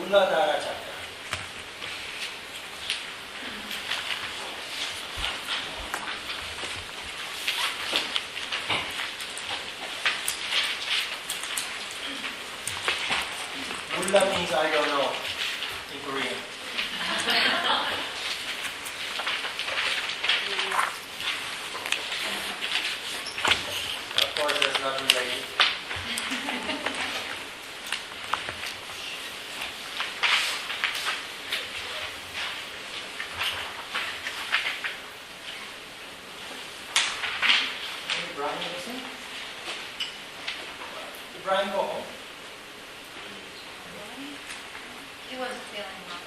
Muladhara Chakra. Mula means I don't know in Korean. Of course, that's not related. Brian, listen. Did Brian go home? He wasn't feeling well.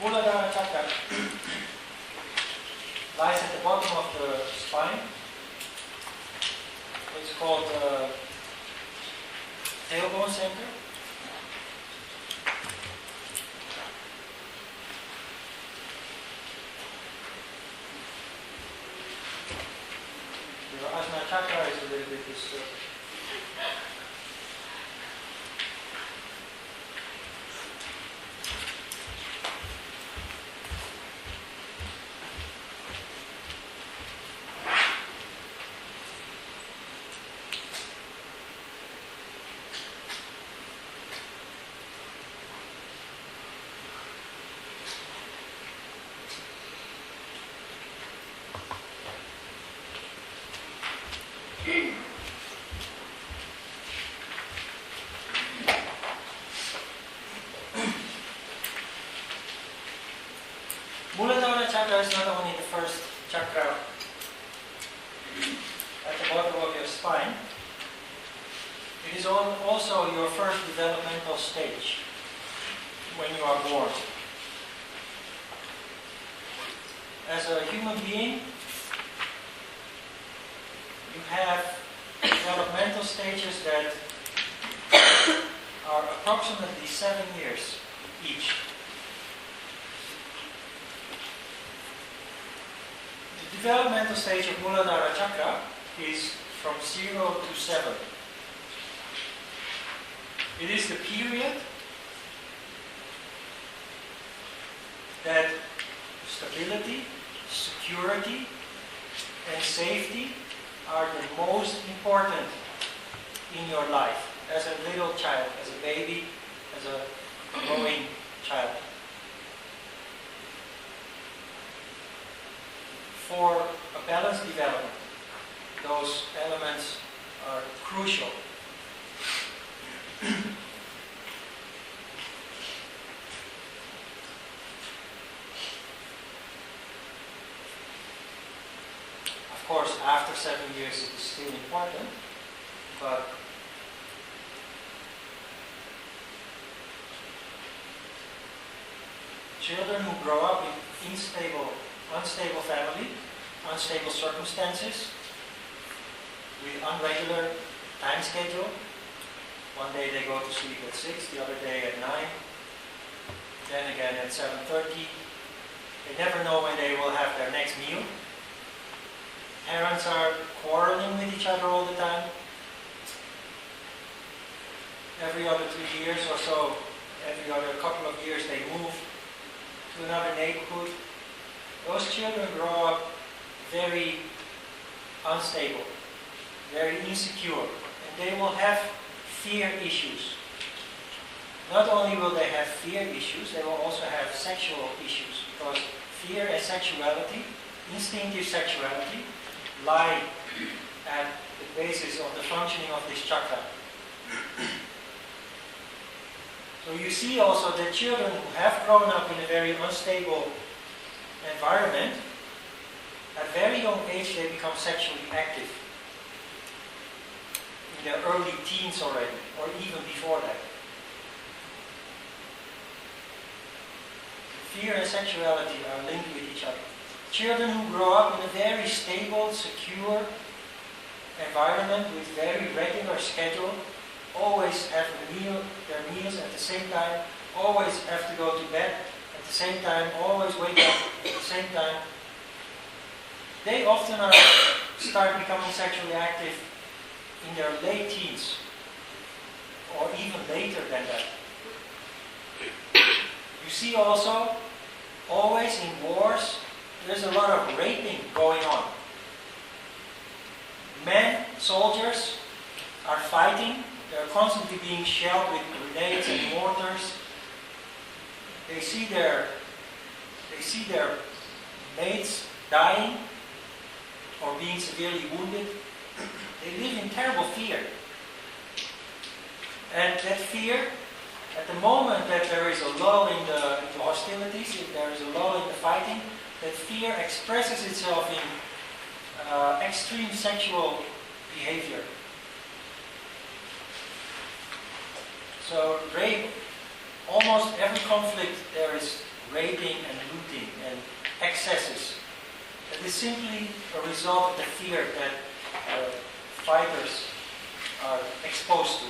Muladhara Chakra lies at the bottom of the spine. It's called the tailbone center. Your Ajna Chakra is a little bit disturbed. Muladhara Chakra is not only the first chakra at the bottom of your spine, it is also your first developmental stage when you are born. As a human being, you have developmental stages that are approximately 7 years each. The developmental stage of Muladhara Chakra is from 0 to 7. It is the period that stability, security, and safety are the most important in your life as a little child, as a baby, as a growing child. For a balanced development, those elements are crucial. Of course, after 7 years it is still important, but children who grow up in unstable family, unstable circumstances, with unregular time schedule. One day they go to sleep at 6, the other day at 9, then again at 7:30. They never know when they will have their next meal. Parents are quarreling with each other all the time. Every other 2 years or so, every other couple of years, they move to another neighborhood. Those children grow up very unstable, very insecure, and they will have fear issues. Not only will they have fear issues, they will also have sexual issues, because fear and sexuality, instinctive sexuality, lie at the basis of the functioning of this chakra. So you see also that children who have grown up in a very unstable environment, at very young age they become sexually active. In their early teens already, or even before that. Fear and sexuality are linked with each other. Children who grow up in a very stable, secure environment with very regular schedule, always have their meals at the same time, always have to go to bed at the same time, always wake up at the same time. They often are start becoming sexually active in their late teens, or even later than that. You see also, always in wars, there's a lot of raping going on. Men, soldiers, are fighting. They're constantly being shelled with grenades and mortars. They see their mates dying or being severely wounded. They live in terrible fear. And that fear, at the moment that there is a lull in the hostilities, if there is a lull in the fighting, that fear expresses itself in extreme sexual behavior. So rape, almost every conflict there is raping and looting and excesses. It is simply a result of the fear that fighters are exposed to.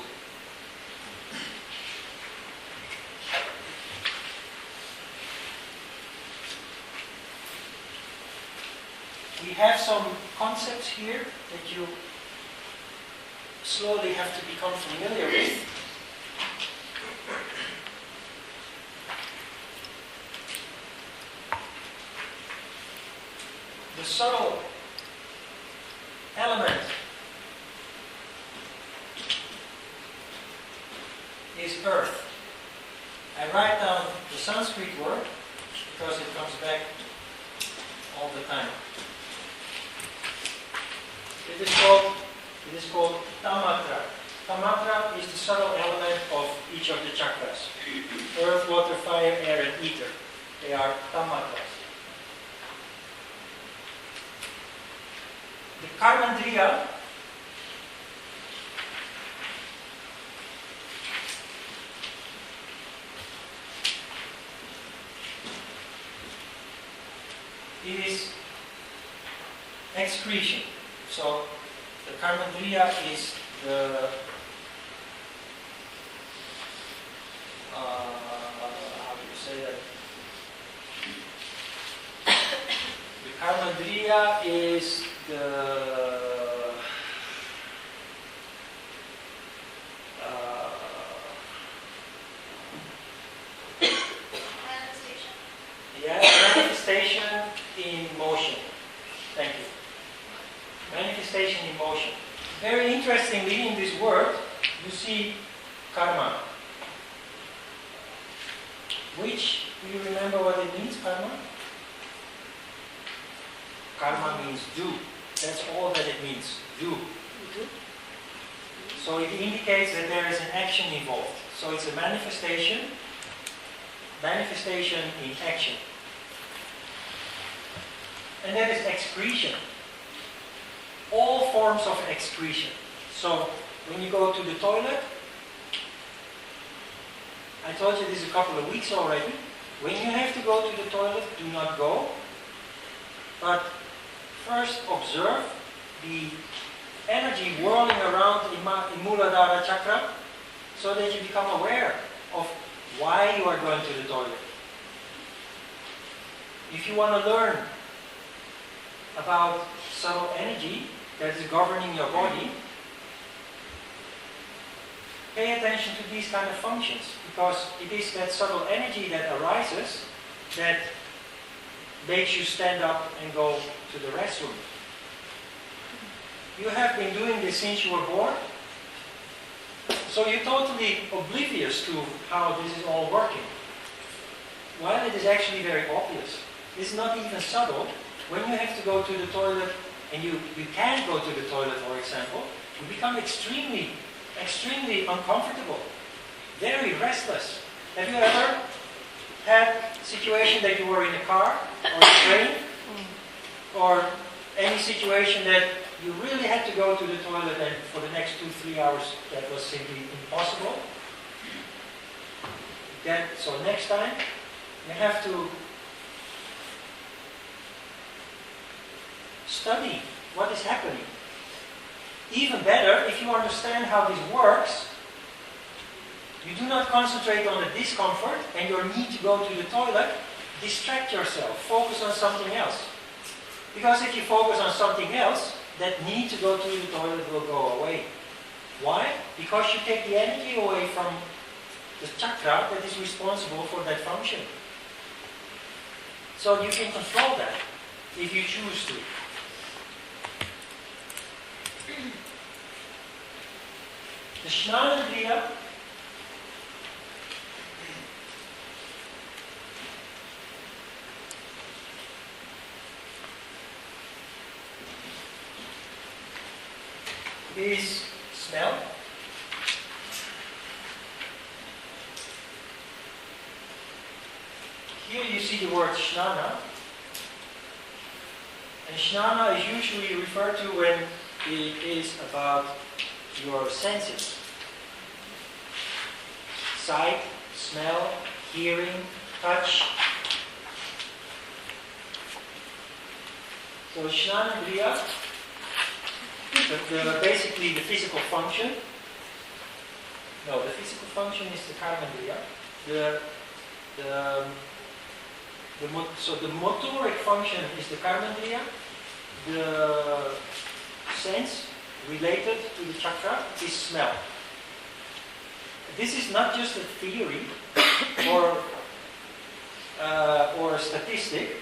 We have some concepts here that you slowly have to become familiar with. The subtle element is earth. I write down the Sanskrit word because it comes back all the time. It is called tamatra. Tamatra is the subtle element of each of the chakras. Earth, water, fire, air, and ether. They are tamatras. The karmandriya is excretion. So the karmandriya is the how do you say that? The karmandriya is the Manifestation? yeah, manifestation in motion. Thank you. Manifestation in motion. Very interestingly, in this word, you see karma. Which, do you remember what it means, karma? Karma means do. That's all that it means, do. So it indicates that there is an action involved. So it's a manifestation in action. And that is excretion. All forms of excretion. So when you go to the toilet, I told you this a couple of weeks already, when you have to go to the toilet, do not go. But first observe the energy whirling around in Muladhara Chakra so that you become aware of why you are going to the toilet. If you want to learn about subtle energy that is governing your body, pay attention to these kind of functions, because it is that subtle energy that arises that makes you stand up and go to the restroom. You have been doing this since you were born, so you're totally oblivious to how this is all working. While it is actually very obvious, it's not even subtle. When you have to go to the toilet and you can't go to the toilet, for example, you become extremely uncomfortable, very restless. Have you ever had a situation that you were in a car or a train, or any situation that you really had to go to the toilet and for the next 2-3 hours that was simply impossible? So next time you have to study what is happening. Even better, if you understand how this works, you do not concentrate on the discomfort and your need to go to the toilet. Distract yourself. Focus on something else. Because if you focus on something else, that need to go to the toilet will go away. Why? Because you take the energy away from the chakra that is responsible for that function. So you can control that if you choose to. The Snanendriya is smell. Here you see the word Snana. And Snana is usually referred to when it is about your senses. Sight, smell, hearing, touch. So Snanendriya, basically the physical function. No, the physical function is the Karmendriya. So the motoric function is the Karmendriya. The sense related to the chakra is smell. This is not just a theory or a statistic.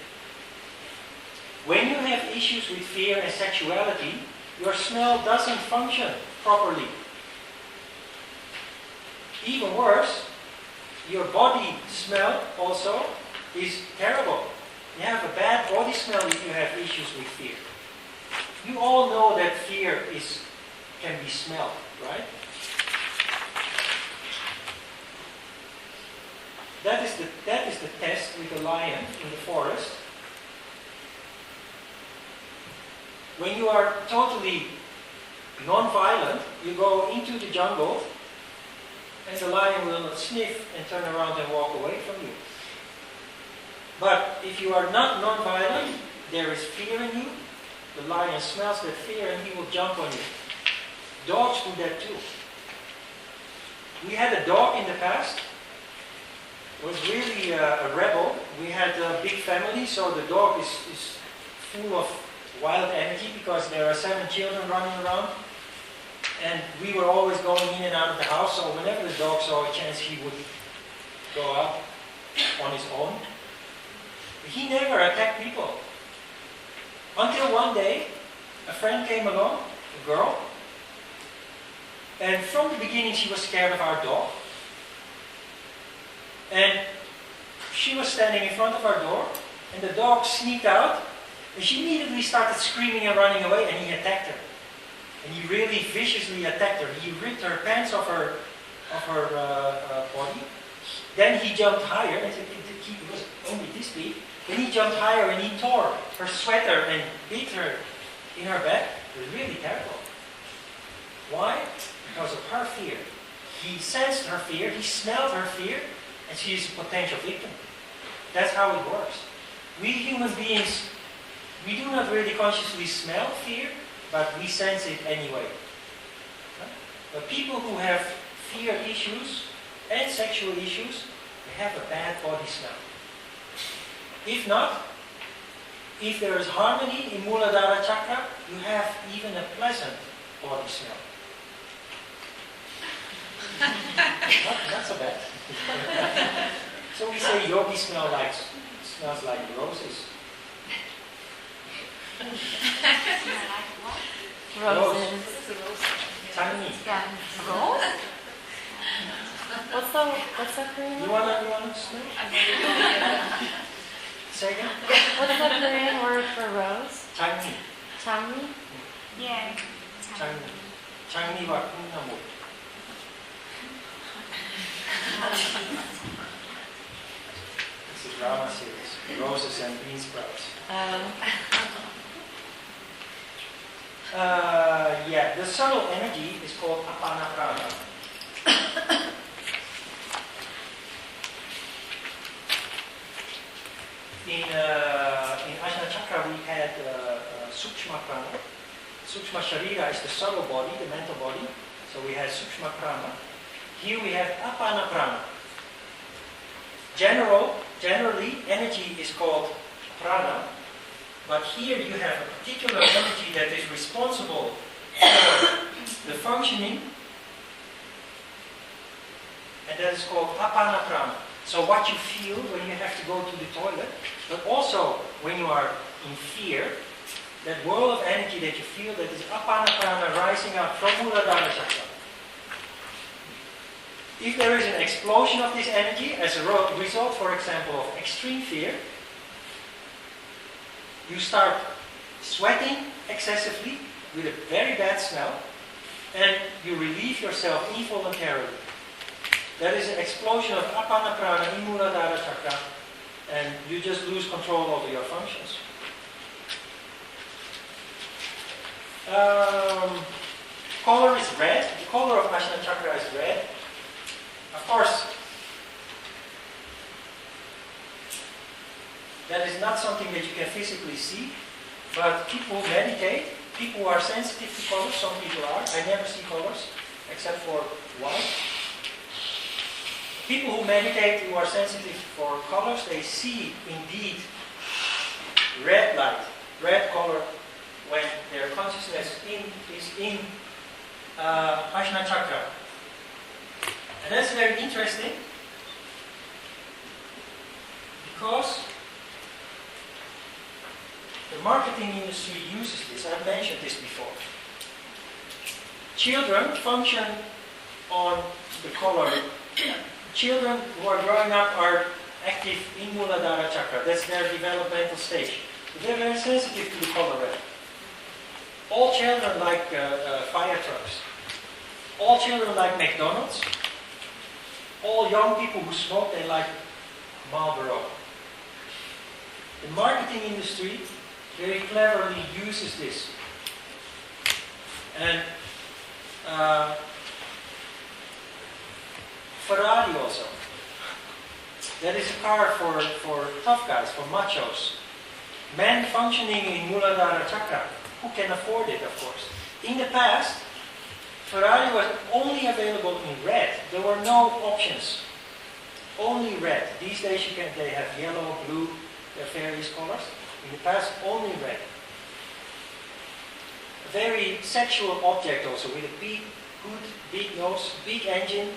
When you have issues with fear and sexuality, your smell doesn't function properly. Even worse, your body smell also is terrible. You have a bad body smell if you have issues with fear. You all know that fear can be smelled, right? That is the test with the lion in the forest. When you are totally non-violent, you go into the jungle and the lion will not sniff and turn around and walk away from you. But if you are not non-violent, there is fear in you, the lion smells that fear and he will jump on you. Dogs do that too. We had a dog in the past. It was really a rebel. We had a big family, so the dog is full of wild energy because there are 7 children running around. And we were always going in and out of the house, so whenever the dog saw a chance, he would go out on his own. He never attacked people. Until one day, a friend came along, a girl, and from the beginning she was scared of our dog. And she was standing in front of our door, and the dog sneaked out, and she immediately started screaming and running away, and he attacked her. And he really viciously attacked her. He ripped her pants off her body. Then he jumped higher, and it was only this big. Then he jumped higher and he tore her sweater and beat her in her back. It was really terrible. Why? Because of her fear. He sensed her fear, he smelled her fear, and she is a potential victim. That's how it works. We human beings, we do not really consciously smell fear, but we sense it anyway. But people who have fear issues and sexual issues, they have a bad body smell. If not, if there is harmony in Muladhara Chakra, you have even a pleasant body smell. Not so bad. So we say yogi smells like roses. Roses. Tiny. Yeah. Rose? What's the Korean You word? wanna smell? Say again? What's the Korean word for rose? Tiny. Changi? Yeah. Changniwa kunnamu. It's a drama series. Roses and bean sprouts. Yeah, the subtle energy is called apana prana. In Ajna Chakra we had Sukshma Prana. Sukshma Sharira is the subtle body, the mental body. So we had Sukshma Prana. Here we have Apana Prana. Generally, energy is called prana, But here you have a particular energy that is responsible for the functioning, and that is called apana prana. So what you feel when you have to go to the toilet, but also when you are in fear, that whirl of energy that you feel, that is apana prana rising up from Muladhara Chakra. If there is an explosion of this energy as a result, for example, of extreme fear, you start sweating excessively with a very bad smell, and you relieve yourself involuntarily. That is an explosion of apana prana in Muladhara Chakra, and you just lose control over your functions. Color is red. The color of Ajna Chakra is red. Of course, that is not something that you can physically see, but people who meditate, people who are sensitive to colors, some people are. I never see colors except for white. People who meditate, who are sensitive for colors, they see indeed red light, red color, when their consciousness is in Ajna Chakra. And that's very interesting because the marketing industry uses this. I've mentioned this before. Children function on the color. Children who are growing up are active in Muladhara Chakra. That's their developmental stage. But they're very sensitive to the color red. All children like fire trucks. All children like McDonald's. All young people who smoke, they like Marlboro. The marketing industry very cleverly uses this. And Ferrari also. That is a car for tough guys, for machos. Men functioning in Muladhara Chakra, who can afford it, of course. In the past, Ferrari was only available in red. There were no options. Only red. These days they have yellow, blue, there are various colors. In the past, only red. A very sexual object also, with a big hood, big nose, big engine.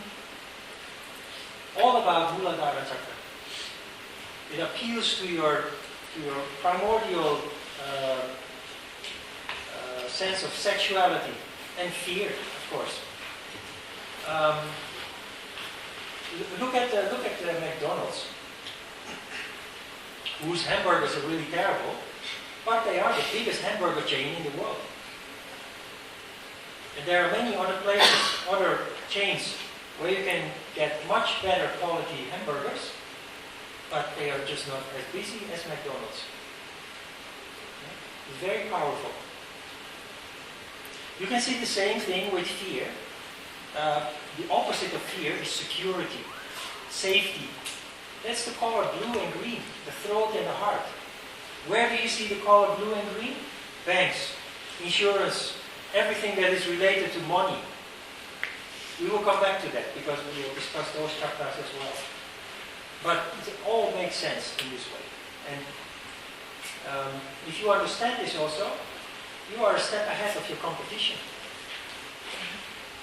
All about Muladhara Chakra. It appeals to your primordial sense of sexuality and fear, of course. Look at the McDonald's, whose hamburgers are really terrible, but they are the biggest hamburger chain in the world. And there are many other places, other chains, where you can get much better quality hamburgers, but they are just not as busy as McDonald's. It's very powerful. You can see the same thing with fear. The opposite of fear is security, safety. That's the color blue and green, the throat and the heart. Where do you see the color blue and green? Banks, insurance, everything that is related to money. We will come back to that because we will discuss those chakras as well. But it all makes sense in this way. And if you understand this also, you are a step ahead of your competition.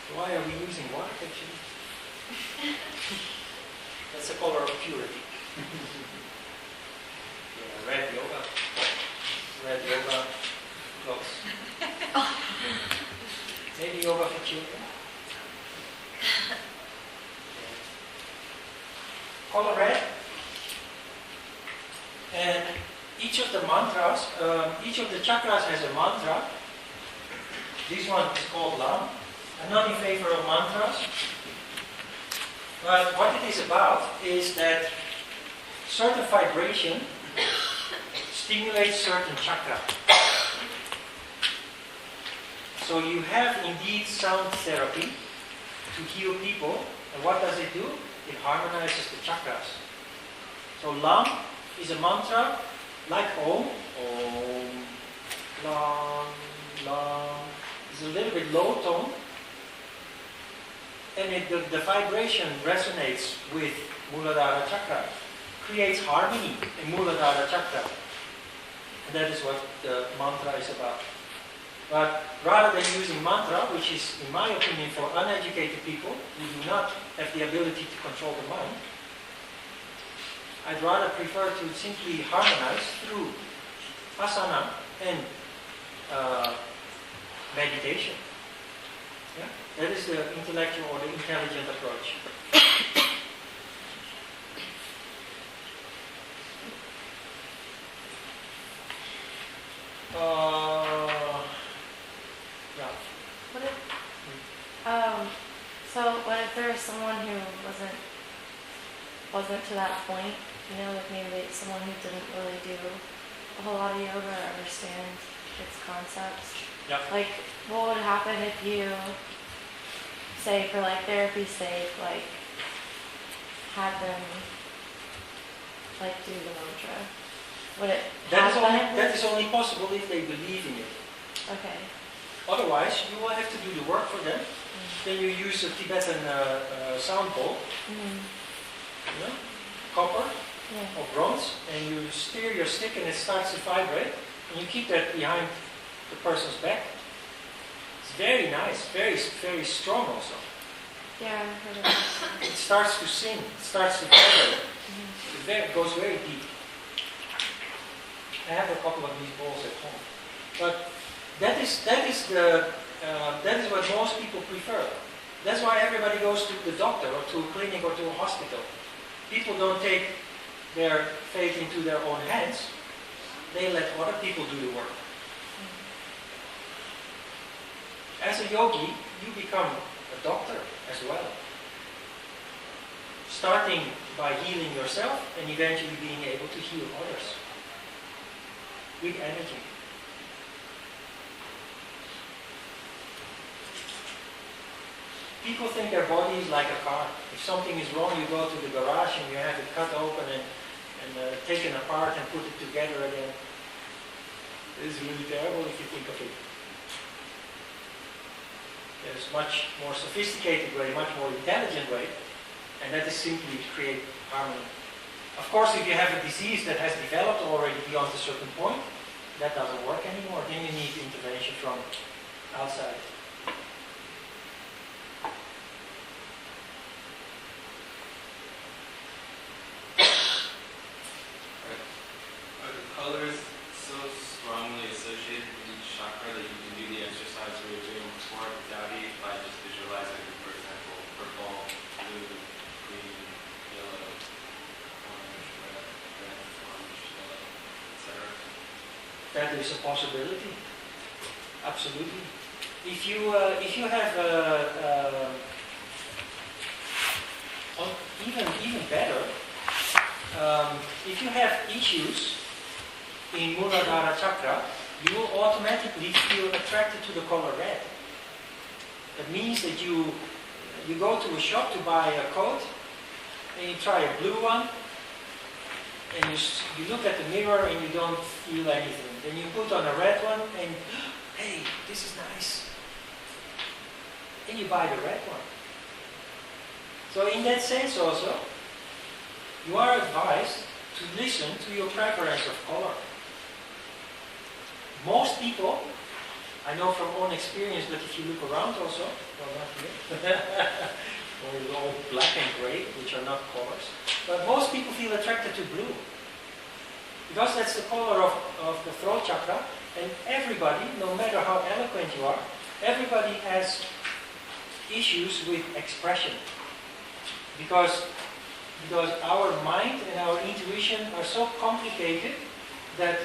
So why are we using white actually? That's the color of purity. Yeah, red yoga. Red yoga clothes. Maybe yoga for children. Color red. And each of the mantras, each of the chakras has a mantra. This one is called Lam. I'm not in favor of mantras. But what it is about is that certain vibration stimulates certain chakra. So you have indeed sound therapy to heal people. And what does it do? It harmonizes the chakras. So Lam is a mantra like Om. Om. Lam. Lam. It's a little bit low tone. And the vibration resonates with Muladhara Chakra. Creates harmony in Muladhara Chakra. that is what the mantra is about. But rather than using mantra, which is, in my opinion, for uneducated people who do not have the ability to control the mind, I'd rather prefer to simply harmonize through asana and meditation. Yeah? That is the intellectual or the intelligent approach. Yeah. What if, so what if there was someone who wasn't to that point, you know, like maybe someone who didn't really do a whole lot of yoga or understand its concepts? Yeah. Like, what would happen if you, say, for like therapy's sake, like, had them, like, do the mantra? Would it That is only possible if they believe in it. Okay. Otherwise, you will have to do the work for them. Then you use a Tibetan sound bowl, you know, copper or bronze, and you steer your stick and it starts to vibrate. And you keep that behind the person's back. It's very nice, very, very strong also. Yeah, I've heard of that. It starts to sing, it starts to vibrate. It goes very deep. I have a couple of these bowls at home. But that is what most people prefer. That's why everybody goes to the doctor or to a clinic or to a hospital. People don't take their fate into their own hands. They let other people do the work. As a yogi, you become a doctor as well. Starting by healing yourself and eventually being able to heal others. With energy. People think their body is like a car. If something is wrong, you go to the garage and you have it cut open and taken apart and put it together again. It is really terrible if you think of it. There's a much more sophisticated way, much more intelligent way, and that is simply to create harmony. Of course, if you have a disease that has developed already beyond a certain point, that doesn't work anymore. Then you need intervention from outside. Are the colors so strongly associated with each chakra that you can do the exercise we were doing before without it by just visualizing, for example, purple, blue, green, yellow, orange, red, orange, yellow, etc.? That is a possibility. Absolutely. If you have even better, if you have issues in Muladhara Chakra, you will automatically feel attracted to the color red. That means that you go to a shop to buy a coat and you try a blue one and you look at the mirror and you don't feel anything. Then you put on a red one and, hey, this is nice. And you buy the red one. So in that sense also, you are advised to listen to your preference of color. Most people, I know from own experience, but if you look around also, well not here, or all black and gray, which are not colors, but most people feel attracted to blue. Because that's the color of the throat chakra, and everybody, no matter how eloquent you are, everybody has issues with expression. Because our mind and our intuition are so complicated that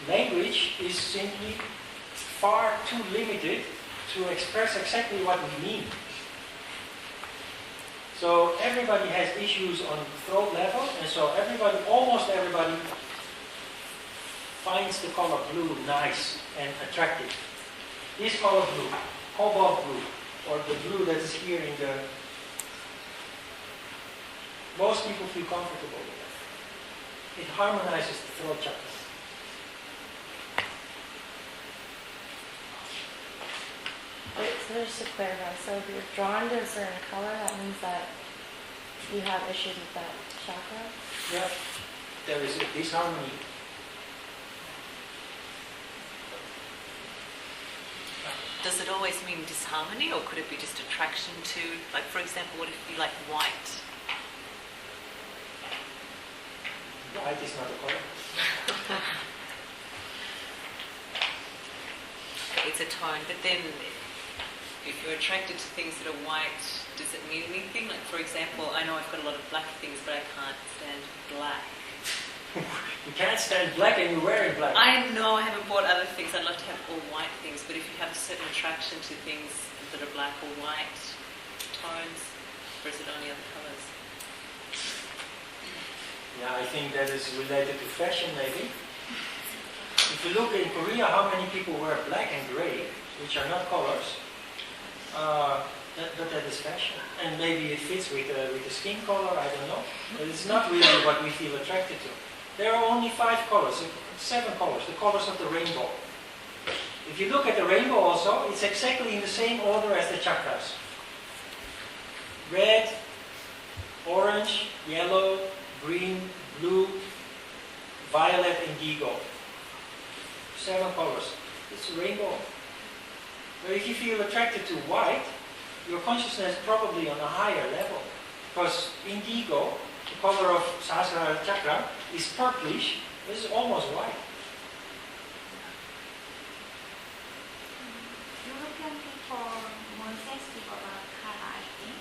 language is simply far too limited to express exactly what we mean. So everybody has issues on throat level, and so almost everybody finds the color blue nice and attractive. This color blue, cobalt blue, or the blue that is here in the... Most people feel comfortable with that. It harmonizes the throat chakras. Wait, so just to clarify, so if you're drawn to a certain color, that means that you have issues with that chakra? Yeah, there is a disharmony. does it always mean disharmony, or could it be just attraction to, like, for example, what if you like white? White is not a color. It's a tone, but then if you're attracted to things that are white, does it mean anything? Like, for example, I know I've got a lot of black things, but I can't stand black. You can't stand black and you're wearing black. I know I haven't bought other things. I'd love to have all white things, but if you have a certain attraction to things that are black or white tones, or is it only other colours? Yeah, I think that is related to fashion, maybe. If you look in Korea, how many people wear black and grey, which are not colors, but that is fashion. And maybe it fits with the skin color, I don't know. But it's not really what we feel attracted to. There are only 5 colors, 7 colors, the colors of the rainbow. If you look at the rainbow also, it's exactly in the same order as the chakras. Red, orange, yellow, green, blue, violet, indigo. 7 colors. It's a rainbow. But if you feel attracted to white, your consciousness is probably on a higher level. Because indigo, the color of Sahasrara Chakra, is purplish. This is almost white. European people more sensitive about color, I think.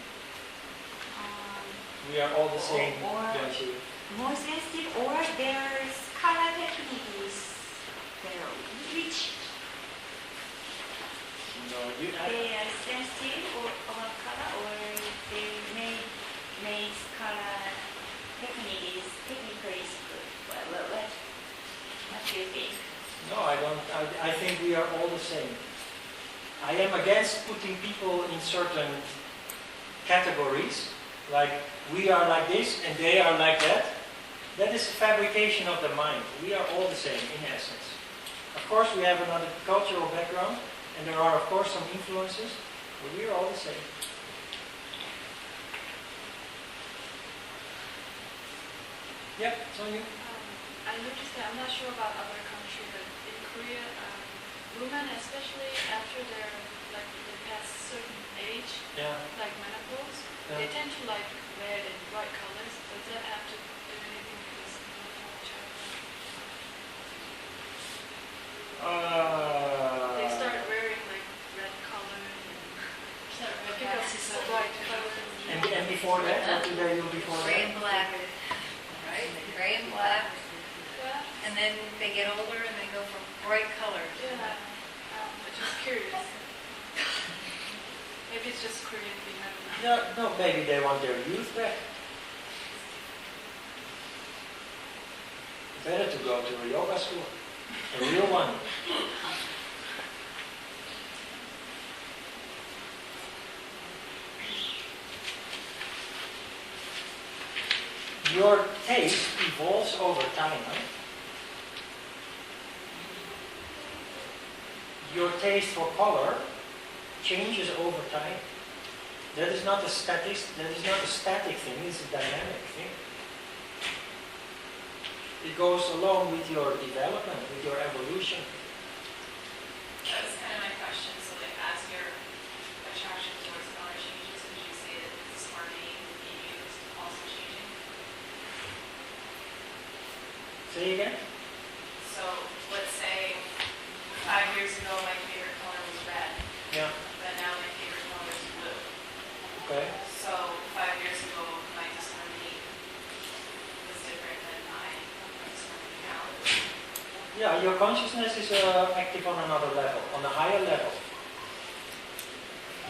We are all the same. Or- don't you? More sensitive, or their color technique is very rich. No, They are sensitive about color, or they make color technique is technically good. What do you think? no, I don't. I think we are all the same. I am against putting people in certain categories, like we are like this and they are like that. That is a fabrication of the mind. We are all the same in essence. Of course, we have another cultural background, and there are, of course, some influences, but we are all the same. Yep, so you. I noticed that, I'm not sure about other countries, but in Korea, women, especially after they pass certain age, Yeah. like menopause, they tend to like red and bright colors. Does that have to do anything with this Muladhara chakra? They start wearing like red color because it's a bright color. And before that, what did they do before Gray that? and black, right? Gray and black, Yeah, and then they get older and they go for bright colors. yeah. I'm just curious. Maybe it's just Korean thing, I don't know. No, maybe they want their youth back. Better to go to a yoga school, a real one. Your taste evolves over time, right? Your taste for color changes over time. That is not a static thing, it's a dynamic thing. It goes along with your development, with your evolution. That was kind of my question. So, like, as your attraction towards color changes, would you say that this harmony in you is also changing? Say again? So, let's say 5 years ago my favorite color was red, Yeah. but now my favorite color is blue. Okay. So, 5 years ago my disharmony was different than my disharmony now. Yeah, your consciousness is active on another level, on a higher level.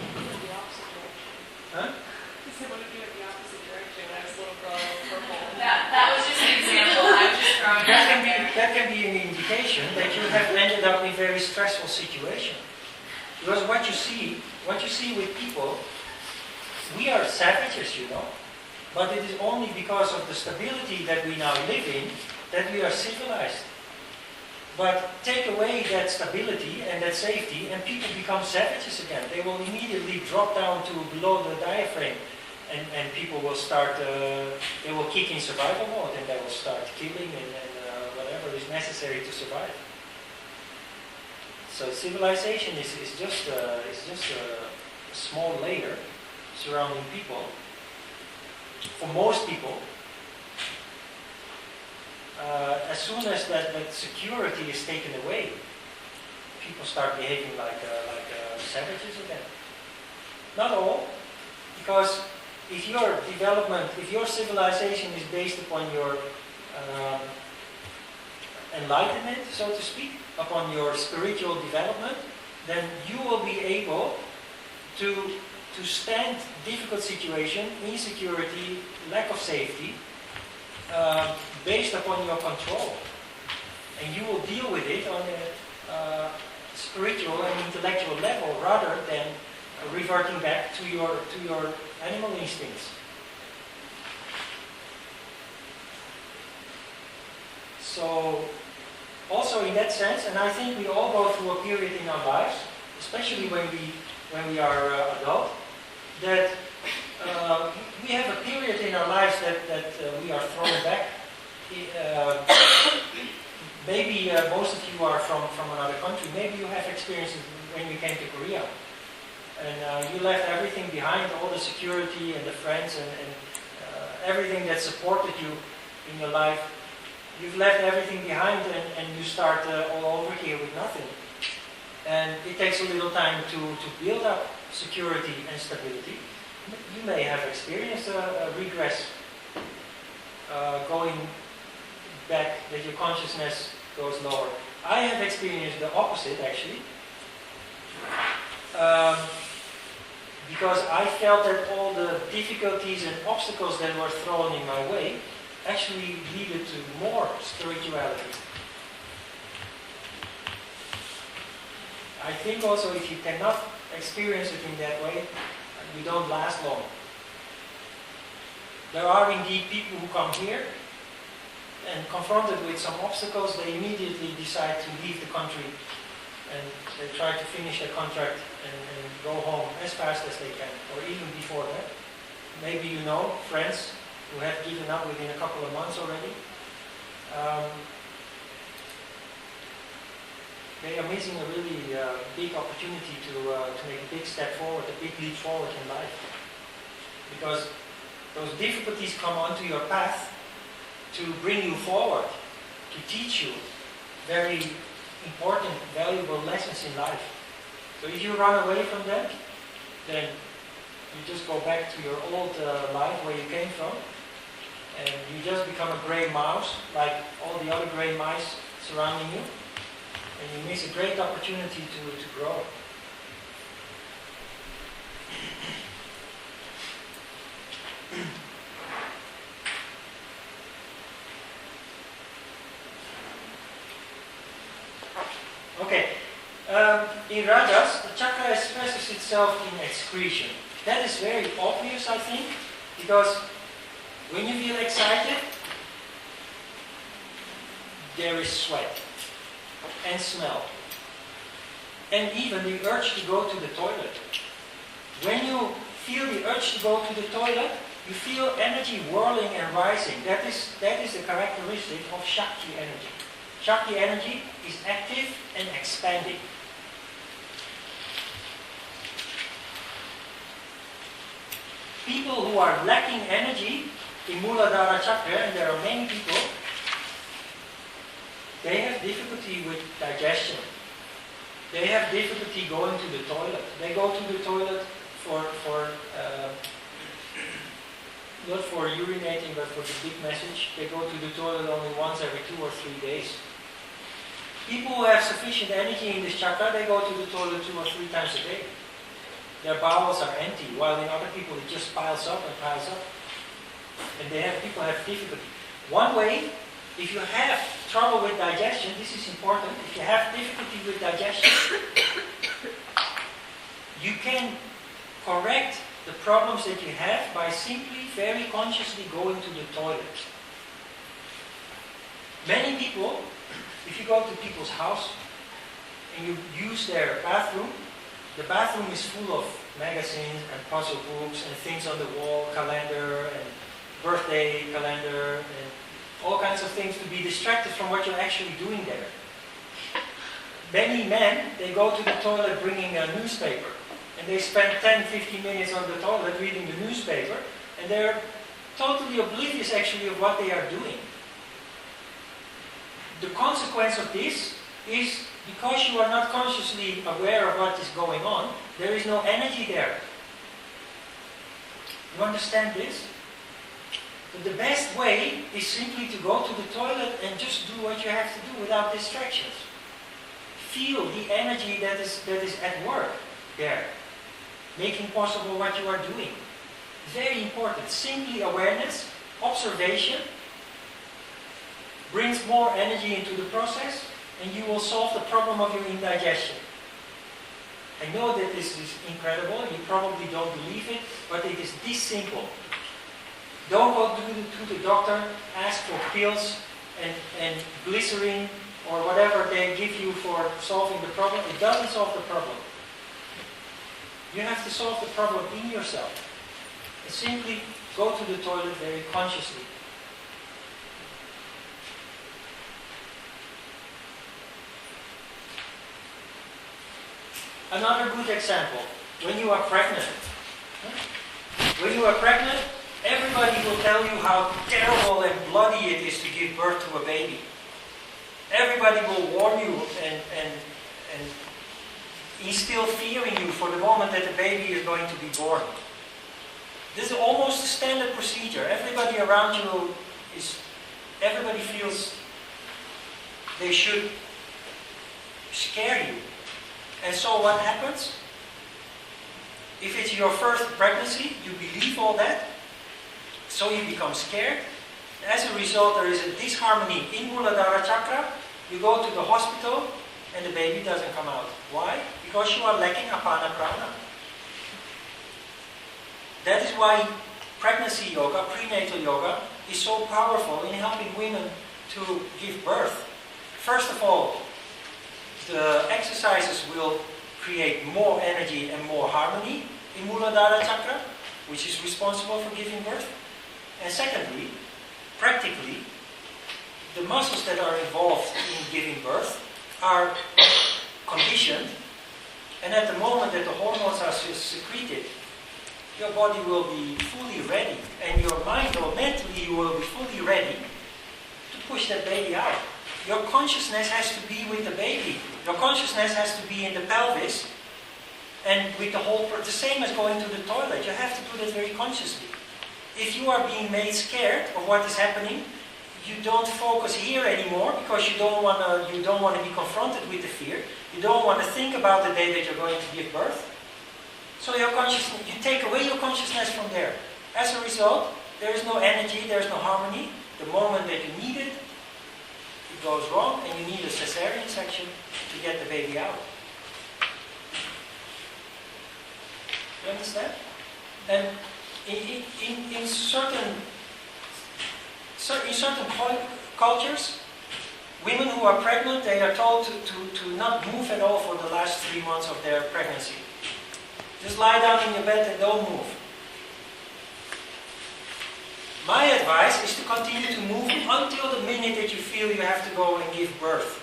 The opposite direction. Huh? Because they want to do it the opposite direction. When I was a little girl, purple. That was just an example. I'm just throwing it out there. That can be an indication that you have ended up in a very stressful situation. Because what you see with people, we are savages, you know. But it is only because of the stability that we now live in that we are civilized. But take away that stability and that safety and people become savages again. They will immediately drop down to below the diaphragm and people will start, they will kick in survival mode and they will start killing and whatever is necessary to survive. So civilization is just a small layer surrounding people. For most people, as soon as that security is taken away, people start behaving like savages again. Not all, because if your civilization is based upon your enlightenment, so to speak, upon your spiritual development, then you will be able to stand difficult situation, insecurity, lack of safety, based upon your control. And you will deal with it on a spiritual and intellectual level rather than reverting back to your animal instincts. So, also in that sense, and I think we all go through a period in our lives, especially when we are adult, that we have a period in our lives that we are thrown back. Maybe most of you are from another country. Maybe you have experiences when you came to Korea. And you left everything behind, all the security and the friends and everything that supported you in your life. You've left everything behind and you start all over here with nothing. And it takes a little time to build up security and stability. You may have experienced a regress, going back, that your consciousness goes lower. I have experienced the opposite, actually. Because I felt that all the difficulties and obstacles that were thrown in my way actually leaded to more spirituality. I think also if you cannot experience it in that way, you don't last long. There are indeed people who come here and confronted with some obstacles, they immediately decide to leave the country and they try to finish their contract and go home as fast as they can, or even before that. Maybe you know friends who have given up within a couple of months already. They are missing a really big opportunity to make a big step forward, a big leap forward in life. Because those difficulties come onto your path to bring you forward, to teach you very important, valuable lessons in life. So if you run away from them, then you just go back to your old life where you came from, and you just become a gray mouse, like all the other gray mice surrounding you, and you miss a great opportunity to grow. Okay, in Rajas, the chakra expresses itself in excretion. That is very obvious, I think, because when you feel excited, there is sweat and smell, and even the urge to go to the toilet. When you feel the urge to go to the toilet, you feel energy whirling and rising. That is the characteristic of Shakti energy. Shakti energy is active and expanding. People who are lacking energy in Muladhara Chakra, and there are many people, they have difficulty with digestion. They have difficulty going to the toilet. They go to the toilet not for urinating, but for the big message. They go to the toilet only once every 2 or 3 days. People who have sufficient energy in this chakra, they go to the toilet 2 or 3 times a day. Their bowels are empty, while in other people it just piles up and piles up. And people have difficulty. One way, if you have trouble with digestion, this is important, if you have difficulty with digestion, you can correct the problems that you have by simply very consciously going to the toilet. Many people, if you go to people's house and you use their bathroom, the bathroom is full of magazines and puzzle books and things on the wall, calendar and birthday calendar and all kinds of things to be distracted from what you're actually doing there. many men, they go to the toilet bringing a newspaper. And they spend 10-15 minutes on the toilet reading the newspaper. And they're totally oblivious actually of what they are doing. The consequence of this is because you are not consciously aware of what is going on, there is no energy there. You understand this? But the best way is simply to go to the toilet and just do what you have to do without distractions. Feel the energy that is at work there, making possible what you are doing. Very important. Simply awareness, observation, brings more energy into the process, and you will solve the problem of your indigestion. I know that this is incredible, you probably don't believe it, but it is this simple. Don't go to the doctor, ask for pills and glycerin or whatever they give you for solving the problem. It doesn't solve the problem. You have to solve the problem in yourself. And simply go to the toilet very consciously. Another good example, when you are pregnant. When you are pregnant, everybody will tell you how terrible and bloody it is to give birth to a baby. Everybody will warn you and instill fear in you for the moment that the baby is going to be born. This is almost a standard procedure. Everybody around you everybody feels they should scare you. And so what happens? If it's your first pregnancy, you believe all that, so you become scared. As a result, there is a disharmony in Muladhara Chakra. You go to the hospital and the baby doesn't come out. Why? Because you are lacking apana prana. That is why pregnancy yoga, prenatal yoga, is so powerful in helping women to give birth. First of all, the exercises will create more energy and more harmony in Muladhara Chakra, which is responsible for giving birth. And secondly, practically, the muscles that are involved in giving birth are conditioned, and at the moment that the hormones are secreted, your body will be fully ready, and your mind or mentally you will be fully ready to push that baby out. Your consciousness has to be with the baby. Your consciousness has to be in the pelvis, and with the same as going to the toilet. You have to do that very consciously. If you are being made scared of what is happening, you don't focus here anymore because you don't want to be confronted with the fear. You don't want to think about the day that you're going to give birth. So you take away your consciousness from there. As a result, there is no energy, there is no harmony. The moment that you need it, it goes wrong, and you need a cesarean section to get the baby out. You understand? And in certain cultures, women who are pregnant, they are told to not move at all for the last 3 months of their pregnancy. Just lie down in your bed and don't move. My advice is to continue to move until the minute that you feel you have to go and give birth.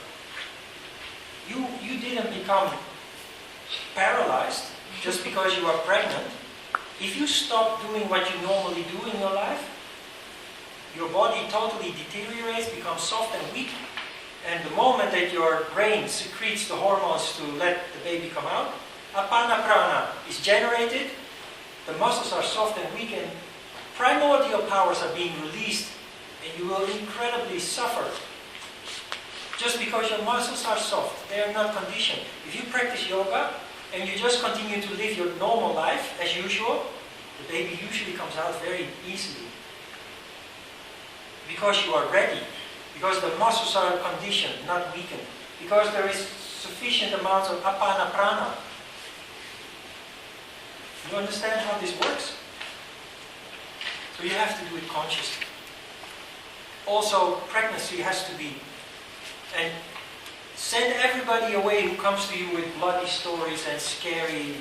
You didn't become paralyzed just because you are pregnant. If you stop doing what you normally do in your life, your body totally deteriorates, becomes soft and weak, and the moment that your brain secretes the hormones to let the baby come out, apana prana is generated, the muscles are soft and weak, and primordial powers are being released, and you will incredibly suffer. Just because your muscles are soft, they are not conditioned. If you practice yoga, and you just continue to live your normal life as usual, the baby usually comes out very easily. Because you are ready. Because the muscles are conditioned, not weakened. Because there is sufficient amounts of apana prana. You understand how this works? So you have to do it consciously. Also, pregnancy has to be, and send everybody away who comes to you with bloody stories and scary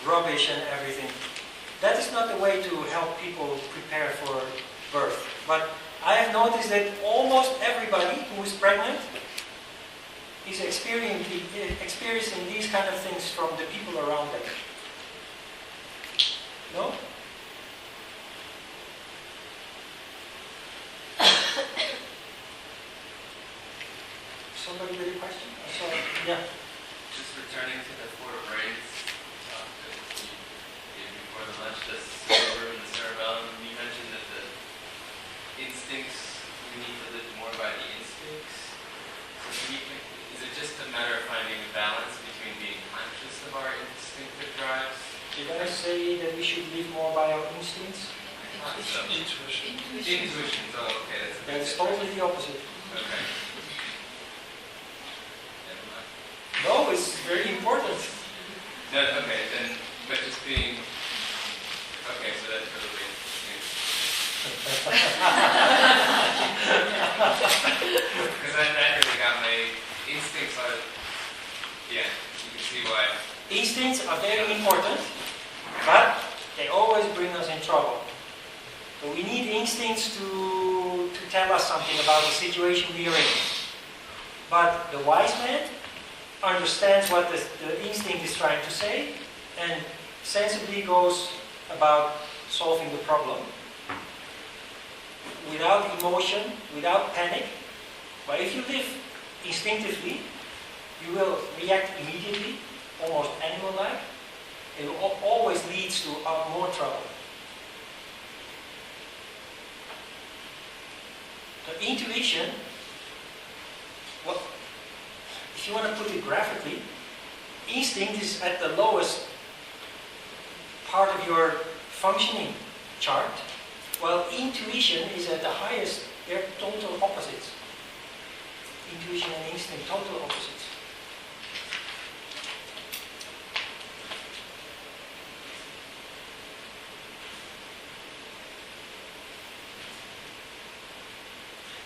rubbish and everything. That is not the way to help people prepare for birth. But I have noticed that almost everybody who is pregnant is experiencing these kind of things from the people around them. No? Somebody with a question? Yeah. Just returning to the four brains talk that you gave before the lunch, the cerebrum and the cerebellum, you mentioned that the instincts, we need to live more by the instincts. So is it just a matter of finding a balance between being conscious of our instinctive drives? Did I say that we should live more by our instincts? Intuition. Intuition. Oh, okay. That's totally the opposite. Okay. No, it's very important. No, okay, then, but just being, okay, so that's totally, because that really got my instincts are, yeah, you can see why. Instincts are very important, but they always bring us in trouble. So we need instincts to tell us something about the situation we are in. But the wise man understands what the instinct is trying to say and sensibly goes about solving the problem without emotion, without panic. But if you live instinctively, you will react immediately, almost animal-like. It always leads to more trouble. The intuition, well, if you want to put it graphically, instinct is at the lowest part of your functioning chart, while intuition is at the highest. They're total opposites. Intuition and instinct, total opposites.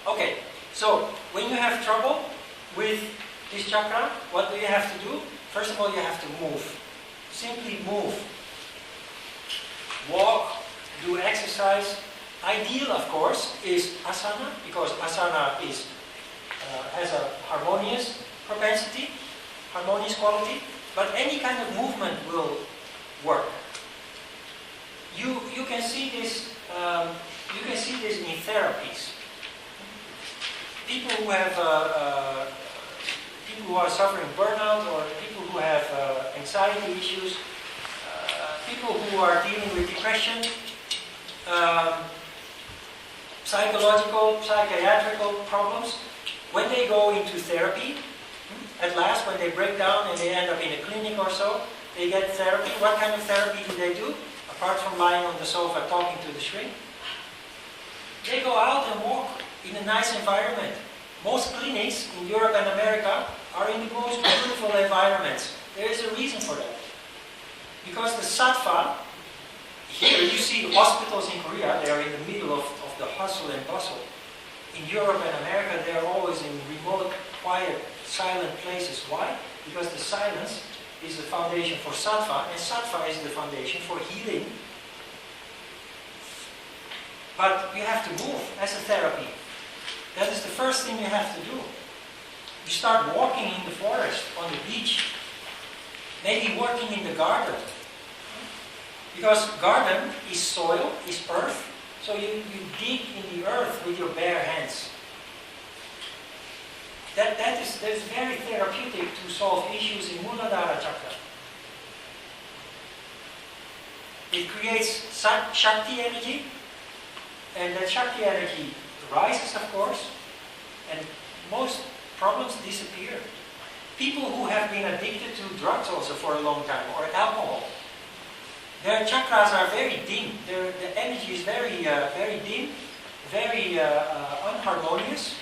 Okay, so when you have trouble with this chakra, what do you have to do? First of all, you have to move. Simply move. Walk, do exercise. Ideal, of course, is asana, because asana is, has a harmonious propensity, harmonious quality, but any kind of movement will work. You can see this. You can see this in therapies. People who have people who are suffering burnout, or people who have anxiety issues, people who are dealing with depression, psychological, psychiatrical problems, when they go into therapy, at last when they break down and they end up in a clinic or so, they get therapy. What kind of therapy do they do? Apart from lying on the sofa talking to the shrink, they go out and walk in a nice environment. Most clinics in Europe and America are in the most beautiful environments. There is a reason for that. Because the Sattva, here you see hospitals in Korea, they are in the middle of the hustle and bustle. In Europe and America, they are always in remote, quiet, silent places. Why? Because the silence is the foundation for Sattva, and Sattva is the foundation for healing. But you have to move as a therapy. That is the first thing you have to do. You start walking in the forest, on the beach, maybe working in the garden. Because garden is soil, is earth, so you dig in the earth with your bare hands. That is very therapeutic to solve issues in Muladhara Chakra. It creates Shakti energy, and that Shakti energy rises, of course, and most problems disappear. People who have been addicted to drugs also for a long time, or alcohol, their chakras are very dim. The energy is very dim, very unharmonious.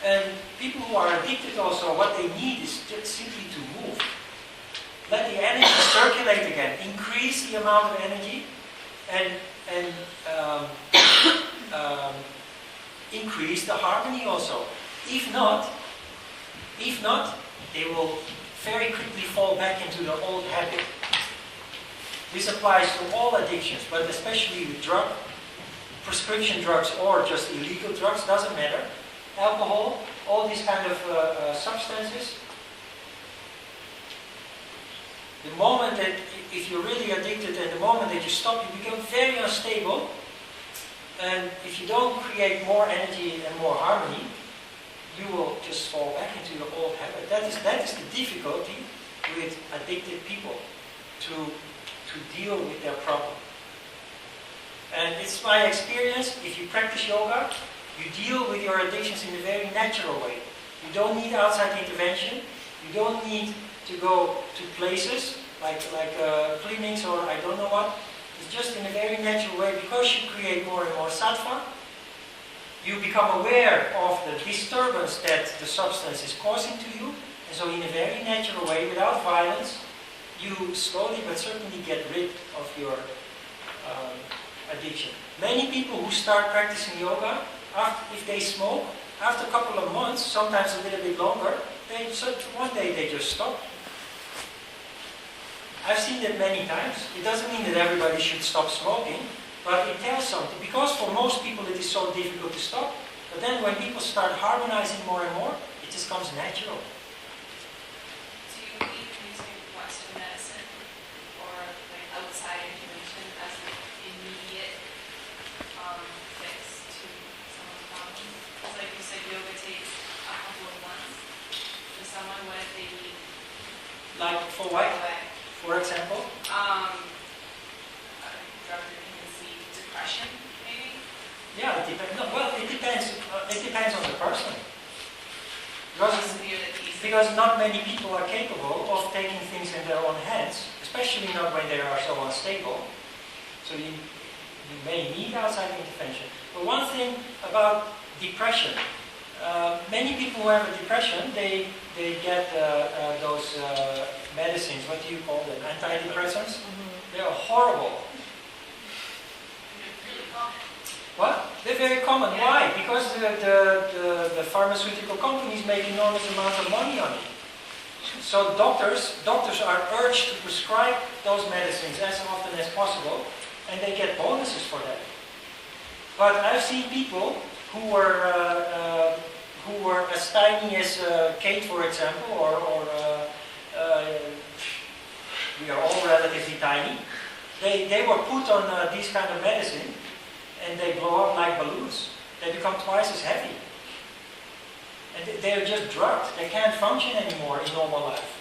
And people who are addicted also, what they need is just simply to move. Let the energy circulate again. Increase the amount of energy, and increase the harmony also. If not, they will very quickly fall back into the old habit. This applies to all addictions, but especially with prescription drugs, or just illegal drugs, doesn't matter. Alcohol all these kind of substances, the moment that, if you're really addicted, and the moment that you stop, you become very unstable. And if you don't create more energy and more harmony, you will just fall back into your old habit. That is the difficulty with addicted people, to deal with their problem. And it's my experience, if you practice yoga, you deal with your addictions in a very natural way. You don't need outside intervention. You don't need to go to places like clinics or I don't know what. It's just in a very natural way, because you create more and more sattva. You become aware of the disturbance that the substance is causing to you. And so in a very natural way, without violence, you slowly but certainly get rid of your addiction. Many people who start practicing yoga, if they smoke, after a couple of months, sometimes a little bit longer, one day they just stop. I've seen that many times. It doesn't mean that everybody should stop smoking, but it tells something. Because for most people it is so difficult to stop, but then when people start harmonizing more and more, it just comes natural. Do you believe in using Western medicine or like outside intervention as an immediate fix to someone's problem? Because like you said, yoga takes a couple of months. For someone, what if they need Like for what? away? For example? Drug dependency, depression, maybe? Yeah, it depends. No, well, it depends. It depends on the person. How severe the disease? Because not many people are capable of taking things in their own hands, especially not when they are so unstable. So you may need outside intervention. But one thing about depression, many people who have a depression, they get those medicines. What do you call them? Antidepressants. They are horrible. What? They're very common. Why? Because the pharmaceutical companies make enormous amounts of money on it. So doctors are urged to prescribe those medicines as often as possible, and they get bonuses for that. But I've seen people who were as tiny as Kate, for example, or we are all relatively tiny. They were put on these kind of medicine, and they blow up like balloons. They become twice as heavy. And they're just drugged. They can't function anymore in normal life.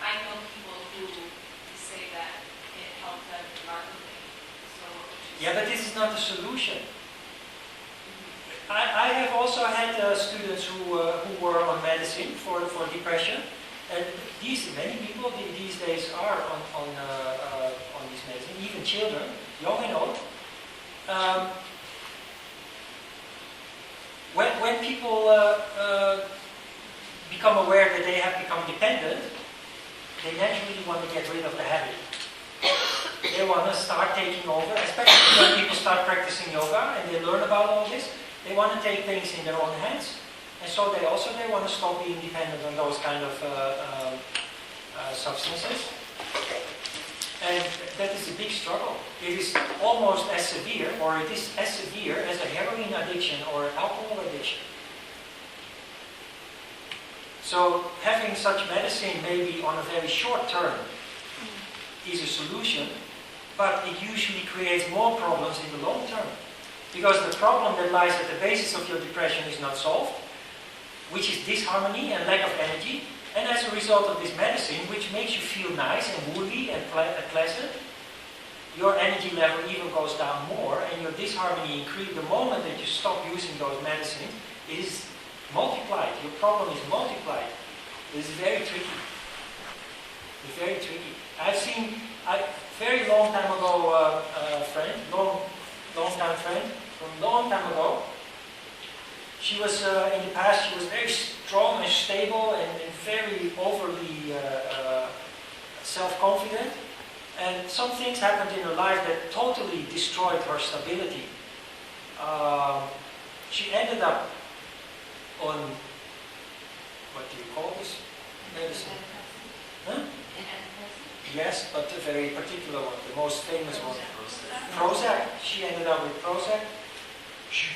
I know people who say that it helped them remarkably. So what would you say? Yeah, but this is not the solution. I have also had students who were on medicine for depression, and many people these days are on this medicine, even children, young and old. When people become aware that they have become dependent, they naturally want to get rid of the habit. They want to start taking over, especially when people start practicing yoga and they learn about all this. They want to take things in their own hands, and so they want to stop being dependent on those kind of substances. And that is a big struggle. It is almost as severe, or it is as severe as a heroin addiction or alcohol addiction. So having such medicine maybe on a very short term is a solution, but it usually creates more problems in the long term. Because the problem that lies at the basis of your depression is not solved, which is disharmony and lack of energy. And as a result of this medicine, which makes you feel nice and woolly and pleasant, your energy level even goes down more, and your disharmony increases. The moment that you stop using those medicines, it is multiplied. Your problem is multiplied. This is very tricky. It's very tricky. I've seen a very long time ago long-time friend from a long time ago. She was, in the past, she was very strong and stable and very overly self-confident. And some things happened in her life that totally destroyed her stability. She ended up on, what do you call this medicine? Huh? Yes, but a very particular one, the most famous one. Prozac. She ended up with Prozac. She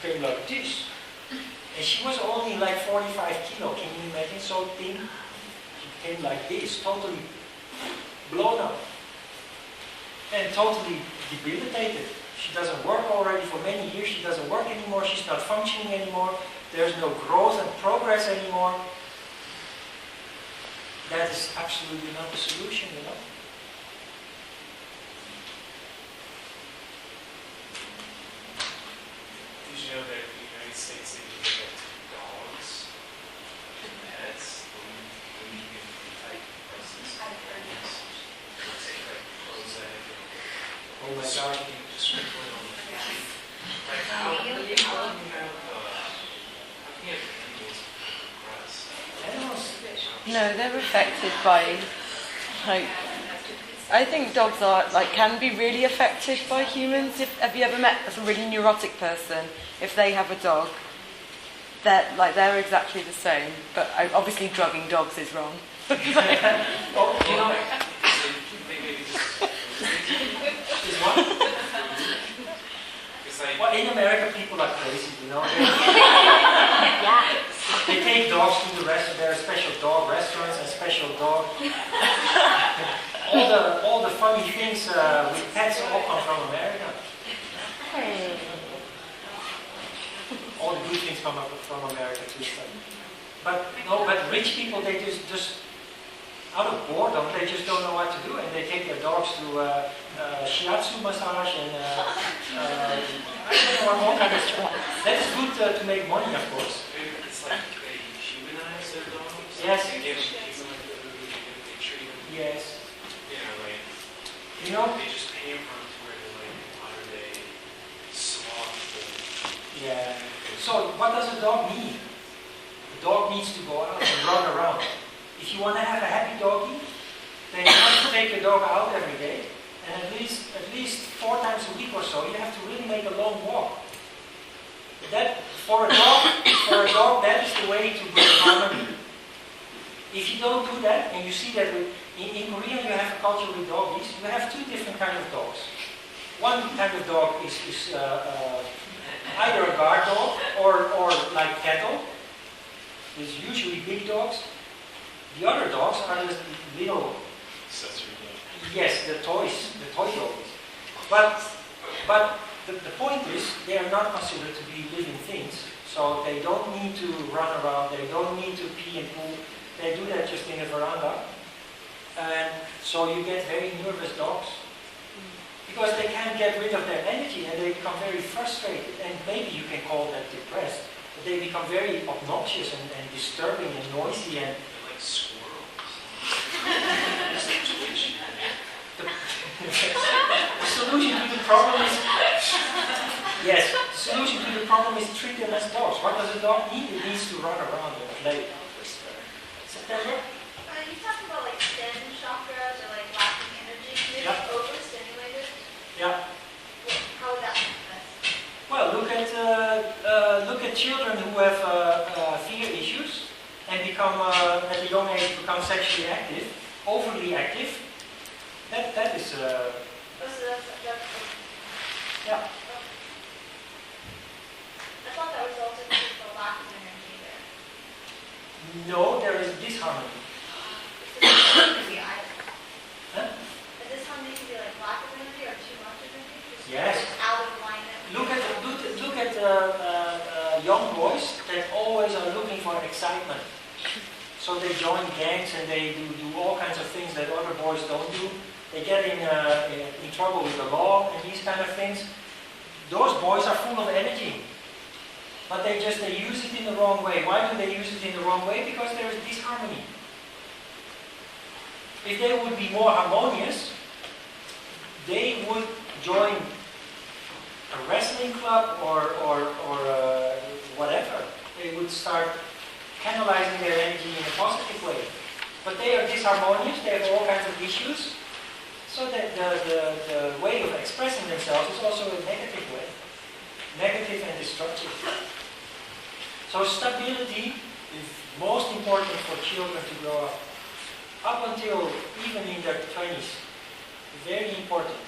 came like this. And she was only like 45 kilo, can you imagine, so thin? She came like this, totally blown up. And totally debilitated. She doesn't work already for many years, she doesn't work anymore, she's not functioning anymore, there's no growth and progress anymore. That is absolutely not the solution, you know. Did you know that in the United States they look at dogs, pets, when you get the type prices? I've heard of it. Say like Prozac Oh my and God. just sprinkle it on the food. Like how can you have animals grass? Animals, No, they're affected by, like, I think dogs are, like, can be really affected by humans. Have you ever met a really neurotic person? If they have a dog, they're exactly the same. But obviously drugging dogs is wrong. oh, you know, Maybe just is what? it's like Well, in America, people are crazy, you know. Yeah. They take dogs to the restaurant. There are special dog restaurants and special dog. all the funny things with pets all come from America. All the good things come up from America too. But rich people, they just out of boredom, they just don't know what to do, and they take their dogs to shiatsu massage and I don't know, all kinds of stuff. That is good to make money, of course. it's like they humanize their dogs. Yes. They give them human food, they treat them. Yes. Like You know? they just pay them to where they're like modern day slothful. Yeah. So what does a dog need? The dog needs to go out and run around. If you want to have a happy doggy, then you have to take your dog out every day, and at least 4 times a week or so, you have to really make a long walk. That for a dog, that is the way to bring harmony. If you don't do that, and you see that in Korea you have a culture with doggies, you have 2 different kinds of dogs. One kind of dog is either a guard dog or like cattle. There's usually big dogs. The other dogs are the little, yes, the toy dogs. But the point is, they are not considered to be living things. So they don't need to run around, they don't need to pee and poo. They do that just in a veranda. And so you get very nervous dogs. Because they can't get rid of their energy and they become very frustrated. And maybe you can call that depressed. But they become very obnoxious and disturbing and noisy and They're like squirrels. the solution to the problem is yes. The solution to the problem is treat them as dogs. What does a dog need? It needs to run around and play. September? You talked about like stem chakras or like lacking energy. Maybe Yeah. overstimulated. Yeah. How would that manifest? Well, look at children who have fear issues and become at a young age become sexually active, overly active. That is yeah. I thought that resulted in the lack of energy there. No, there is disharmony. Could be either. Huh? But this harmony can be like lack of energy or too much of energy. Just Yes. out of alignment. Look at young boys that always are looking for excitement. So they join gangs and they do all kinds of things that other boys don't do. They get in trouble with the law and these kind of things. Those boys are full of energy. But they use it in the wrong way. Why do they use it in the wrong way? Because there is disharmony. If they would be more harmonious, they would join a wrestling club or whatever. They would start canalizing their energy in a positive way. But they are disharmonious, they have all kinds of issues. So that the way of expressing themselves is also a negative way. Negative and destructive. So stability is most important for children to grow up. Up until even in their 20s. Very important.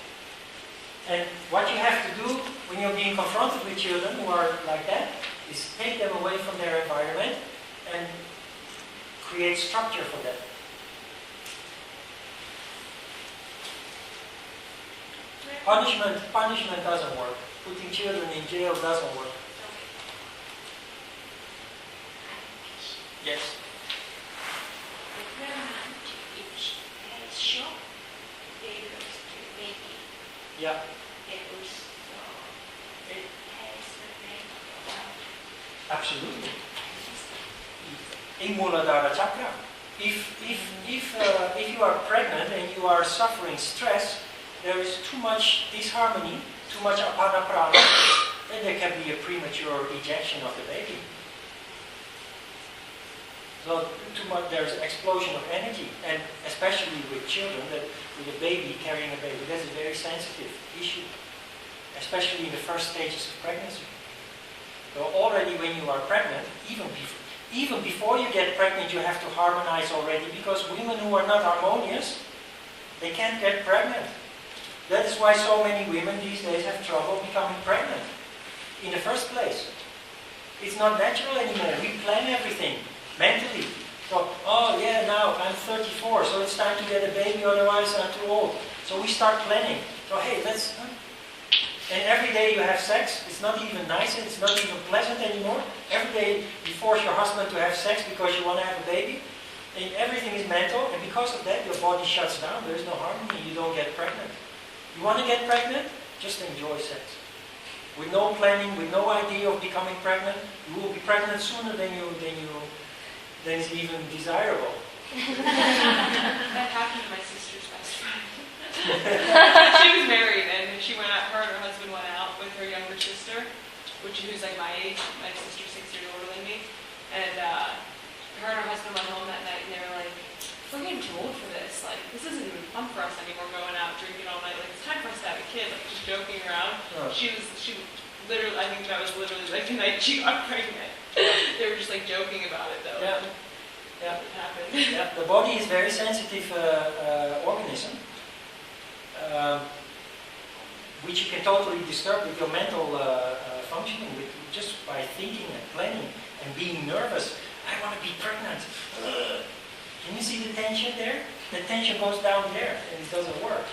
And what you have to do when you're being confronted with children who are like that is take them away from their environment and create structure for them. Punishment doesn't work. Putting children in jail doesn't work. Yes. The parent, if has shock, they lose the baby. Yeah. They also has the brain about Absolutely. In Muladhara Chakra, if you are pregnant and you are suffering stress, there is too much disharmony, too much apana prana, and there can be a premature ejection of the baby. So too much, there's an explosion of energy, and especially with children, with a baby carrying a baby, that's a very sensitive issue, especially in the first stages of pregnancy. So already when you are pregnant, even before you get pregnant, you have to harmonize already, because women who are not harmonious, they can't get pregnant. That is why so many women these days have trouble becoming pregnant in the first place. It's not natural anymore. We plan everything mentally. So, oh yeah, now I'm 34, so it's time to get a baby, otherwise I'm too old. So we start planning. So hey, let's... And every day you have sex, it's not even nice, it's not even pleasant anymore. Every day you force your husband to have sex because you want to have a baby. And everything is mental, and because of that your body shuts down, there is no harmony, you don't get pregnant. You want to get pregnant? Just enjoy sex. With no planning, with no idea of becoming pregnant, you will be pregnant sooner than is even desirable. That happened to my sister's best friend. She was married, and she went out. Her and her husband went out with her younger sister, who's like my age. My sister's 6 years older than me, and her and her husband went home that night, and they were like, "We're getting too old for this. Like, this isn't even fun for us anymore. Going out drinking all night. Like, it's time for us to have a kid." Like, just joking around. Oh. She literally. I think that was literally like the night she got pregnant. They were just like joking about it though. Yeah. Yeah. It happened. Yeah. The body is a very sensitive organism, which you can totally disturb with your mental functioning, just by thinking and planning and being nervous. I want to be pregnant. Can you see the tension there? The tension goes down there, and it doesn't work.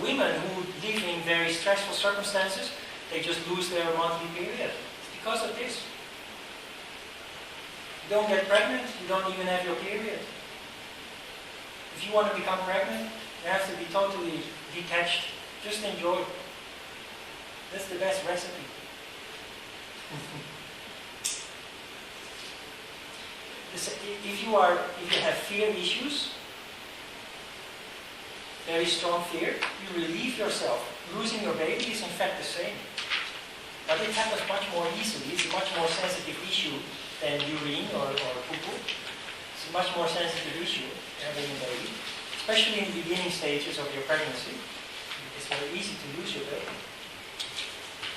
Women who live in very stressful circumstances, they just lose their monthly period. It's because of this. You don't get pregnant, you don't even have your period. If you want to become pregnant, you have to be totally detached. Just enjoy. That's the best recipe. If you have fear issues, very strong fear, you relieve yourself. Losing your baby is in fact the same. But it happens much more easily. It's a much more sensitive issue than urine or poo-poo. It's a much more sensitive issue, having a baby. Especially in the beginning stages of your pregnancy. It's very easy to lose your baby.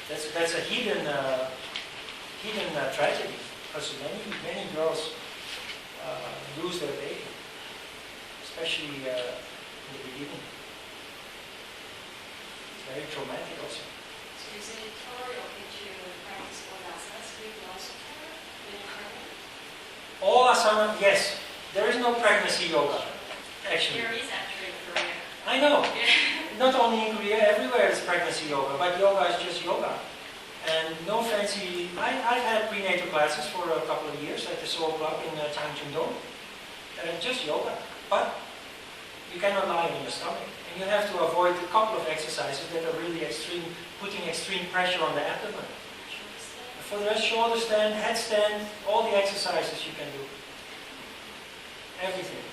That's a hidden tragedy. Because many girls lose their baby. Especially in the beginning. It's very traumatic also. So is it totally okay to practice all asanas with also when you're pregnant? All asana, yes. There is no pregnancy yoga, actually. There is actually in Korea. I know. Not only in Korea, everywhere is pregnancy yoga, but yoga is just yoga. And no fancy... I've had prenatal classes for a couple of years at the Seoul Club in Changchun-dong. Just yoga. But you cannot lie on your stomach. And you have to avoid a couple of exercises that are really extreme, putting extreme pressure on the abdomen. For the rest, shoulder stand, headstand, all the exercises you can do. Everything.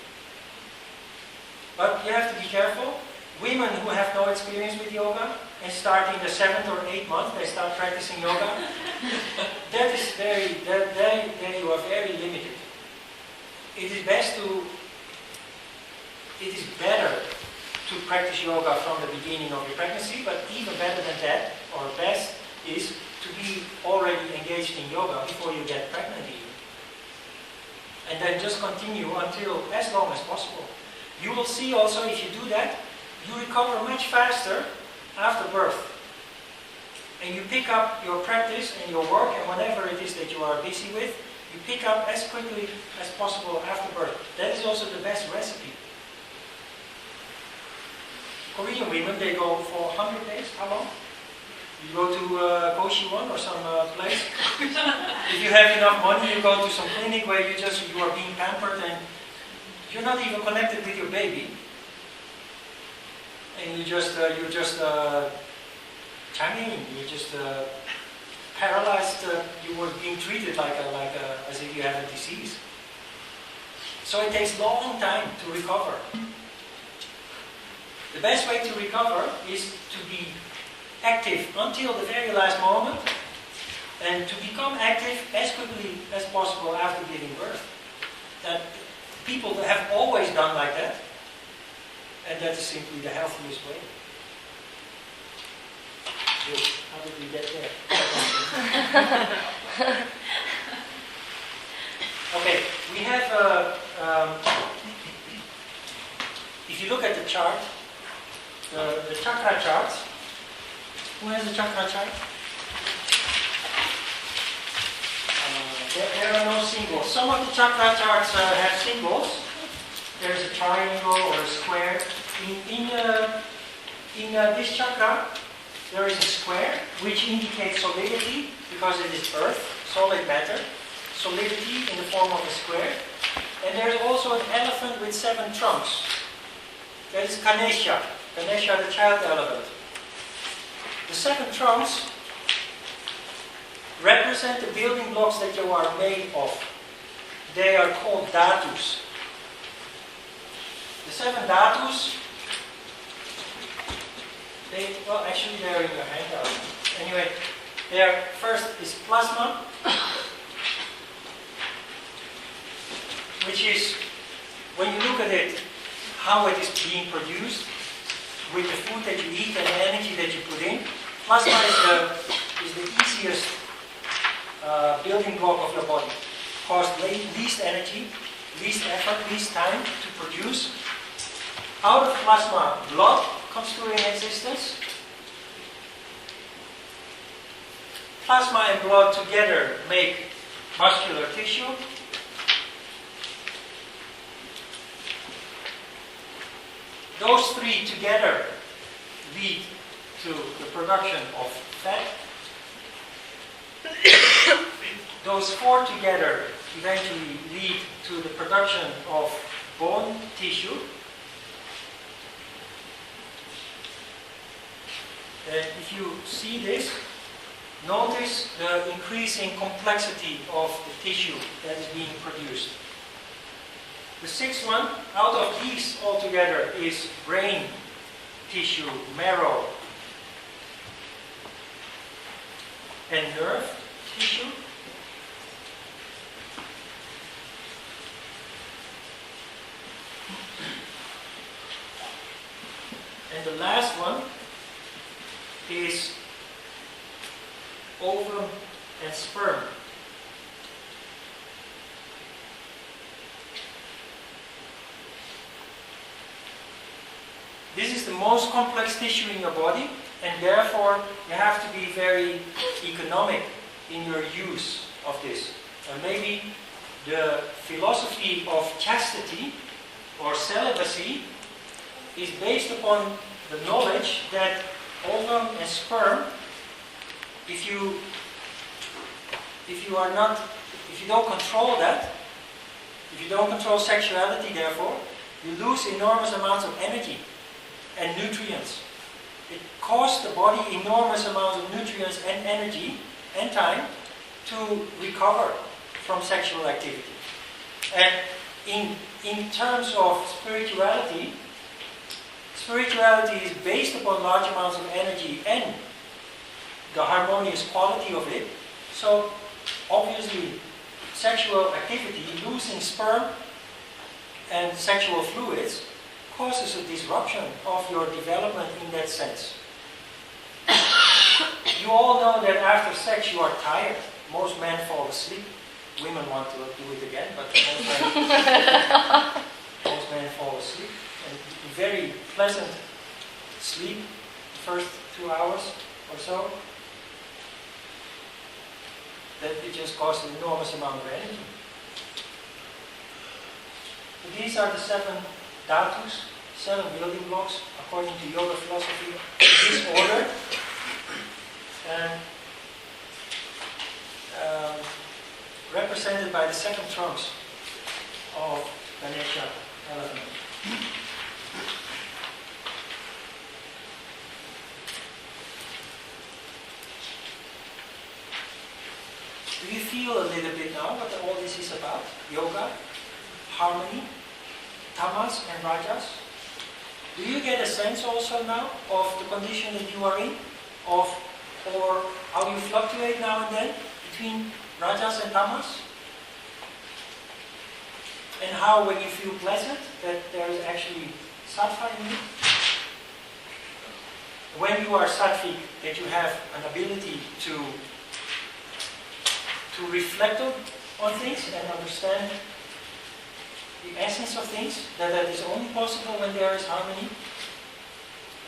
But you have to be careful. Women who have no experience with yoga and start in the 7th or 8th month, they start practicing yoga. There you are very limited. It is better to practice yoga from the beginning of your pregnancy, but even better than that, or best, is to be already engaged in yoga before you get pregnant even. And then just continue until as long as possible. You will see also, if you do that, you recover much faster after birth. And you pick up your practice and your work and whatever it is that you are busy with, you pick up as quickly as possible after birth. That is also the best recipe. Korean women, they go for 100 days. How long? You go to Koshiwon or some place. If you have enough money, you go to some clinic where you are being pampered and you're not even connected with your baby. And you're just Changi, you're just paralyzed. You were being treated as if you had a disease. So it takes a long time to recover. The best way to recover is to be active until the very last moment and to become active as quickly as possible after giving birth. That people have always done like that, and that is simply the healthiest way. Good. How did we get there? Okay, we have if you look at the chart, the chakra charts. Who has a chakra chart? There are no symbols. Some of the chakra charts have symbols. There is a triangle or a square. In this chakra, there is a square which indicates solidity because it is earth, solid matter. Solidity in the form of a square. And there is also an elephant with 7 trunks. That is Ganesha. Ganesha, the child elephant. The 7 trunks represent the building blocks that you are made of. They are called dhatus. The 7 dhatus, actually they are in your handout. Anyway, first is plasma, which is, when you look at it, how it is being produced, with the food that you eat and the energy that you put in. Plasma is the easiest building block of your body. Costs least energy, least effort, least time to produce. Out of plasma, blood comes to existence. Plasma and blood together make muscular tissue. Those 3 together lead to the production of fat. Those 4 together eventually lead to the production of bone tissue. And if you see this, notice the increasing complexity of the tissue that is being produced. The 6th one, out of these altogether, is brain tissue, marrow, and nerve tissue. And the last one is ovum and sperm. This is the most complex tissue in your body, and therefore you have to be very economic in your use of this. And maybe the philosophy of chastity or celibacy is based upon the knowledge that ovum and sperm, if you don't control that, if you don't control sexuality, therefore, you lose enormous amounts of energy and nutrients. It costs the body enormous amounts of nutrients and energy and time to recover from sexual activity. And in terms of spirituality, spirituality is based upon large amounts of energy and the harmonious quality of it. So obviously sexual activity, losing sperm and sexual fluids, causes a disruption of your development in that sense. You all know that after sex you are tired. Most men fall asleep. Women want to do it again, but most men fall asleep. And very pleasant sleep the first 2 hours or so, that it just costs an enormous amount of energy. So these are the 7 dhatus, 7 building blocks according to yoga philosophy, in this order. And represented by the 7 trunks of Ganesha elephant. Do you feel a little bit now what all this is about? Yoga, harmony, tamas and rajas? Do you get a sense also now of the condition that you are in? Or how you fluctuate now and then between rajas and tamas? And how when you feel pleasant that there is actually sattva in you? When you are sattvic, that you have an ability to reflect on things and understand the essence of things, that is only possible when there is harmony.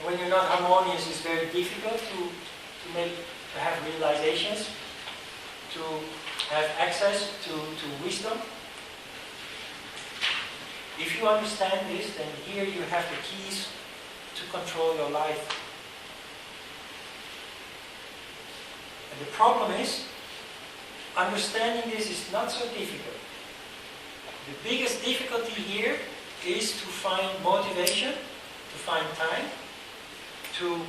When you're not harmonious, it's very difficult to have realizations, to have access to wisdom. If you understand this, then here you have the keys to control your life. And the problem is, understanding this is not so difficult. The biggest difficulty here is to find motivation, to find time, to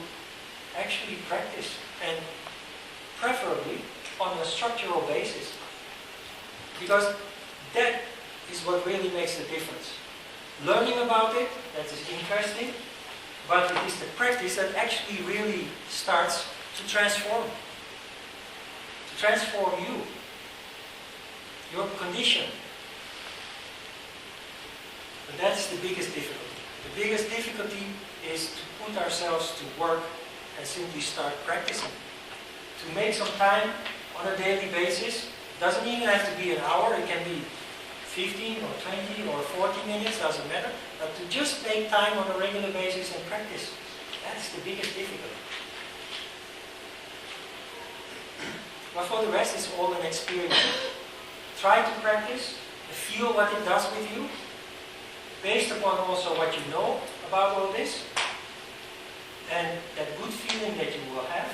actually practice, and preferably on a structural basis. Because that is what really makes the difference. Learning about it, that is interesting, but it is the practice that actually really starts to transform you, your condition. And that's the biggest difficulty. The biggest difficulty is to put ourselves to work and simply start practicing. To make some time on a daily basis. Doesn't even have to be an hour, it can be 15 or 20 or 40 minutes, doesn't matter. But to just make time on a regular basis and practice, that's the biggest difficulty. But for the rest, it's all an experience. Try to practice, feel what it does with you, based upon also what you know about all this, and that good feeling that you will have,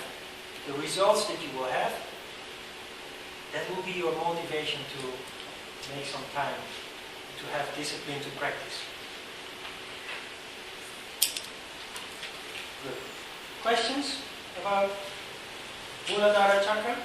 the results that you will have, that will be your motivation to make some time, to have discipline to practice. Good. Questions about Muladhara Chakra?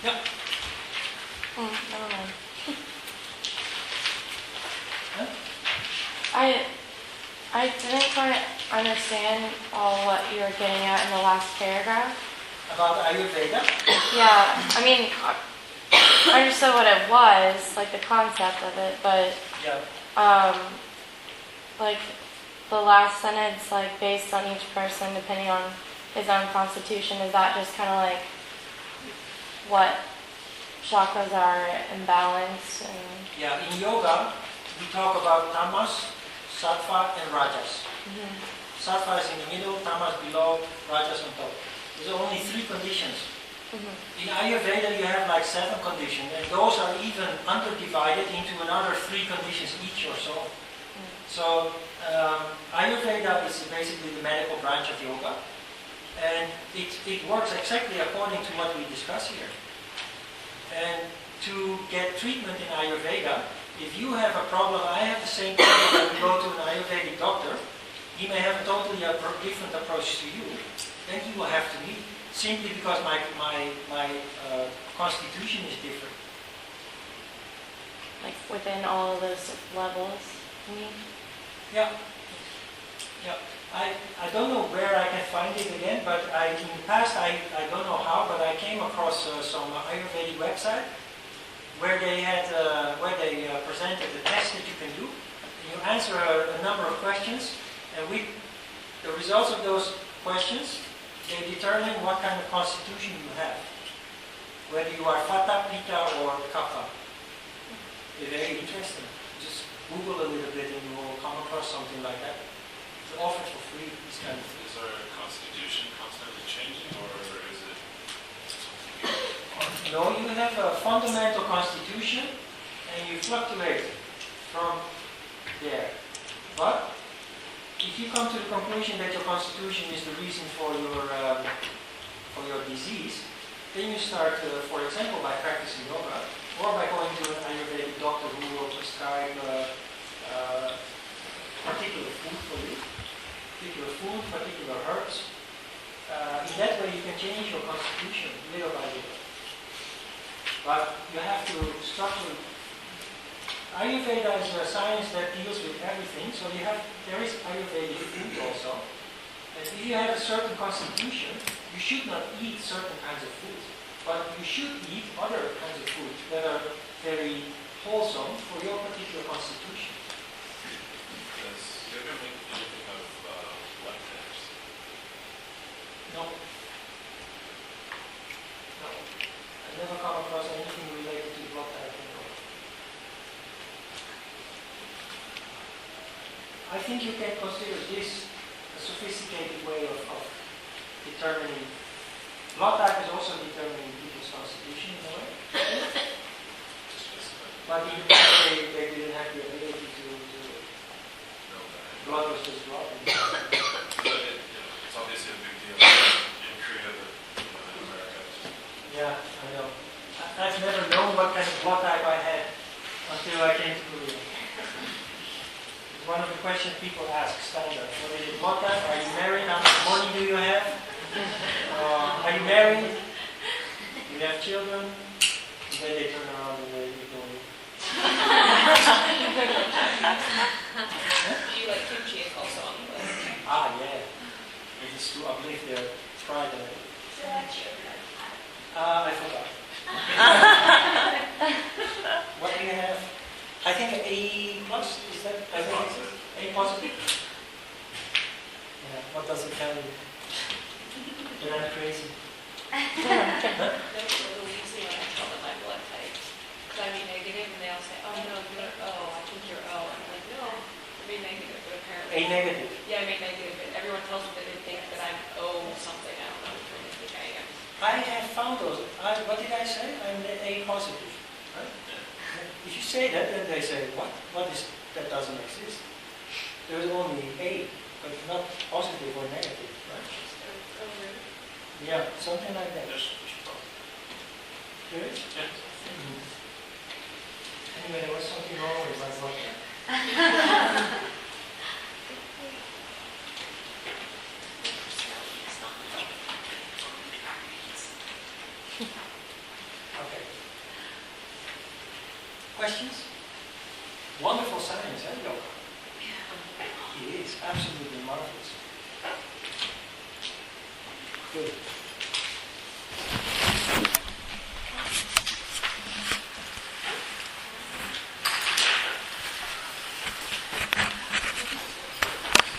Yeah. Never mind. Huh? I didn't quite understand all what you were getting at in the last paragraph. About Ayurveda? Yeah, I mean, I understood what it was, like the concept of it, but Yeah. like the last sentence, like based on each person, depending on his own constitution, is that just kind of like what chakras are imbalanced? And Yeah, in yoga, we talk about tamas, sattva, and rajas. Sattva is in the middle, tamas below, rajas on top. There's only 3 conditions. In Ayurveda, you have like 7 conditions, and those are even underdivided into another 3 conditions each or so. So, Ayurveda is basically the medical branch of yoga, and it works exactly according to what we discuss here. And to get treatment in Ayurveda, if you have a problem, I have the same problem when we go to an Ayurvedic doctor, he may have a totally different approach to you, then he will have to meet, simply because my constitution is different. like within all of those levels, I mean? Yeah. Yeah. I don't know where I can find it again, but in the past, I don't know how, but I came across some Ayurvedic website where they had presented a test that you can do, You answer a number of questions, and the results of those questions, they determine what kind of constitution you have. Whether you are Vata, Pitta, or Kapha. It's very interesting. Just Google a little bit and you will come across something like that. It's offered for free, this kind of thing. Is our constitution constantly changing, or is it something? No, you have a fundamental constitution and you fluctuate from there. But if you come to the conclusion that your constitution is the reason for your disease, then you start, for example, by practicing yoga, or by going to an Ayurvedic doctor who will prescribe particular food for you, particular herbs. In that way you can change your constitution little by little. But you have to structure. Ayurveda is a science that deals with everything, so there is Ayurvedic food also. And if you have a certain constitution, you should not eat certain kinds of food. But you should eat other kinds of food that are very wholesome for your particular constitution. Does yoga make anything of blood types? No. I've never come across anything related to blood type in yoga. I think you can consider this a sophisticated way of determining. Blood type is also determining people's constitution in a way. But even if they didn't have the ability to blood was just blood. But it's obviously a big deal in Korea, but in America it's just... Yeah, I know. I've never known what kind of blood type I had until I came to Korea. It's one of the questions people ask, standard. What is your blood type? Are you married? How much money do you have? Are you married? Do you have children? And then they turn around and they ignore you. Do you like kimchi also on the list? Ah, yeah. It is to uplift their pride. So that's your blood type. I forgot. What do you have? I think A plus, is that? I think it's A positive. Yeah, what does it tell you? You're not crazy. That's a little easy when I tell them my blood type. Because I'm negative and they all say, oh no, you're O, I think you're O. And I'm like, no, I'm A negative, but apparently... A negative. Yeah, I'm A negative, but everyone tells me that they think that I'm O something, I don't know which one they think I am. I have found those. What did I say? I'm A positive. Right? If you say that, then they say, what? What is that doesn't exist? There's only A, but not positive or negative. Right? Oh, really? Yeah, something like that. Yes. Good? Yeah. Anyway, there was something wrong with my blood type. Okay. Questions? Wonderful science, eh, yoga? It is absolutely marvelous. Good.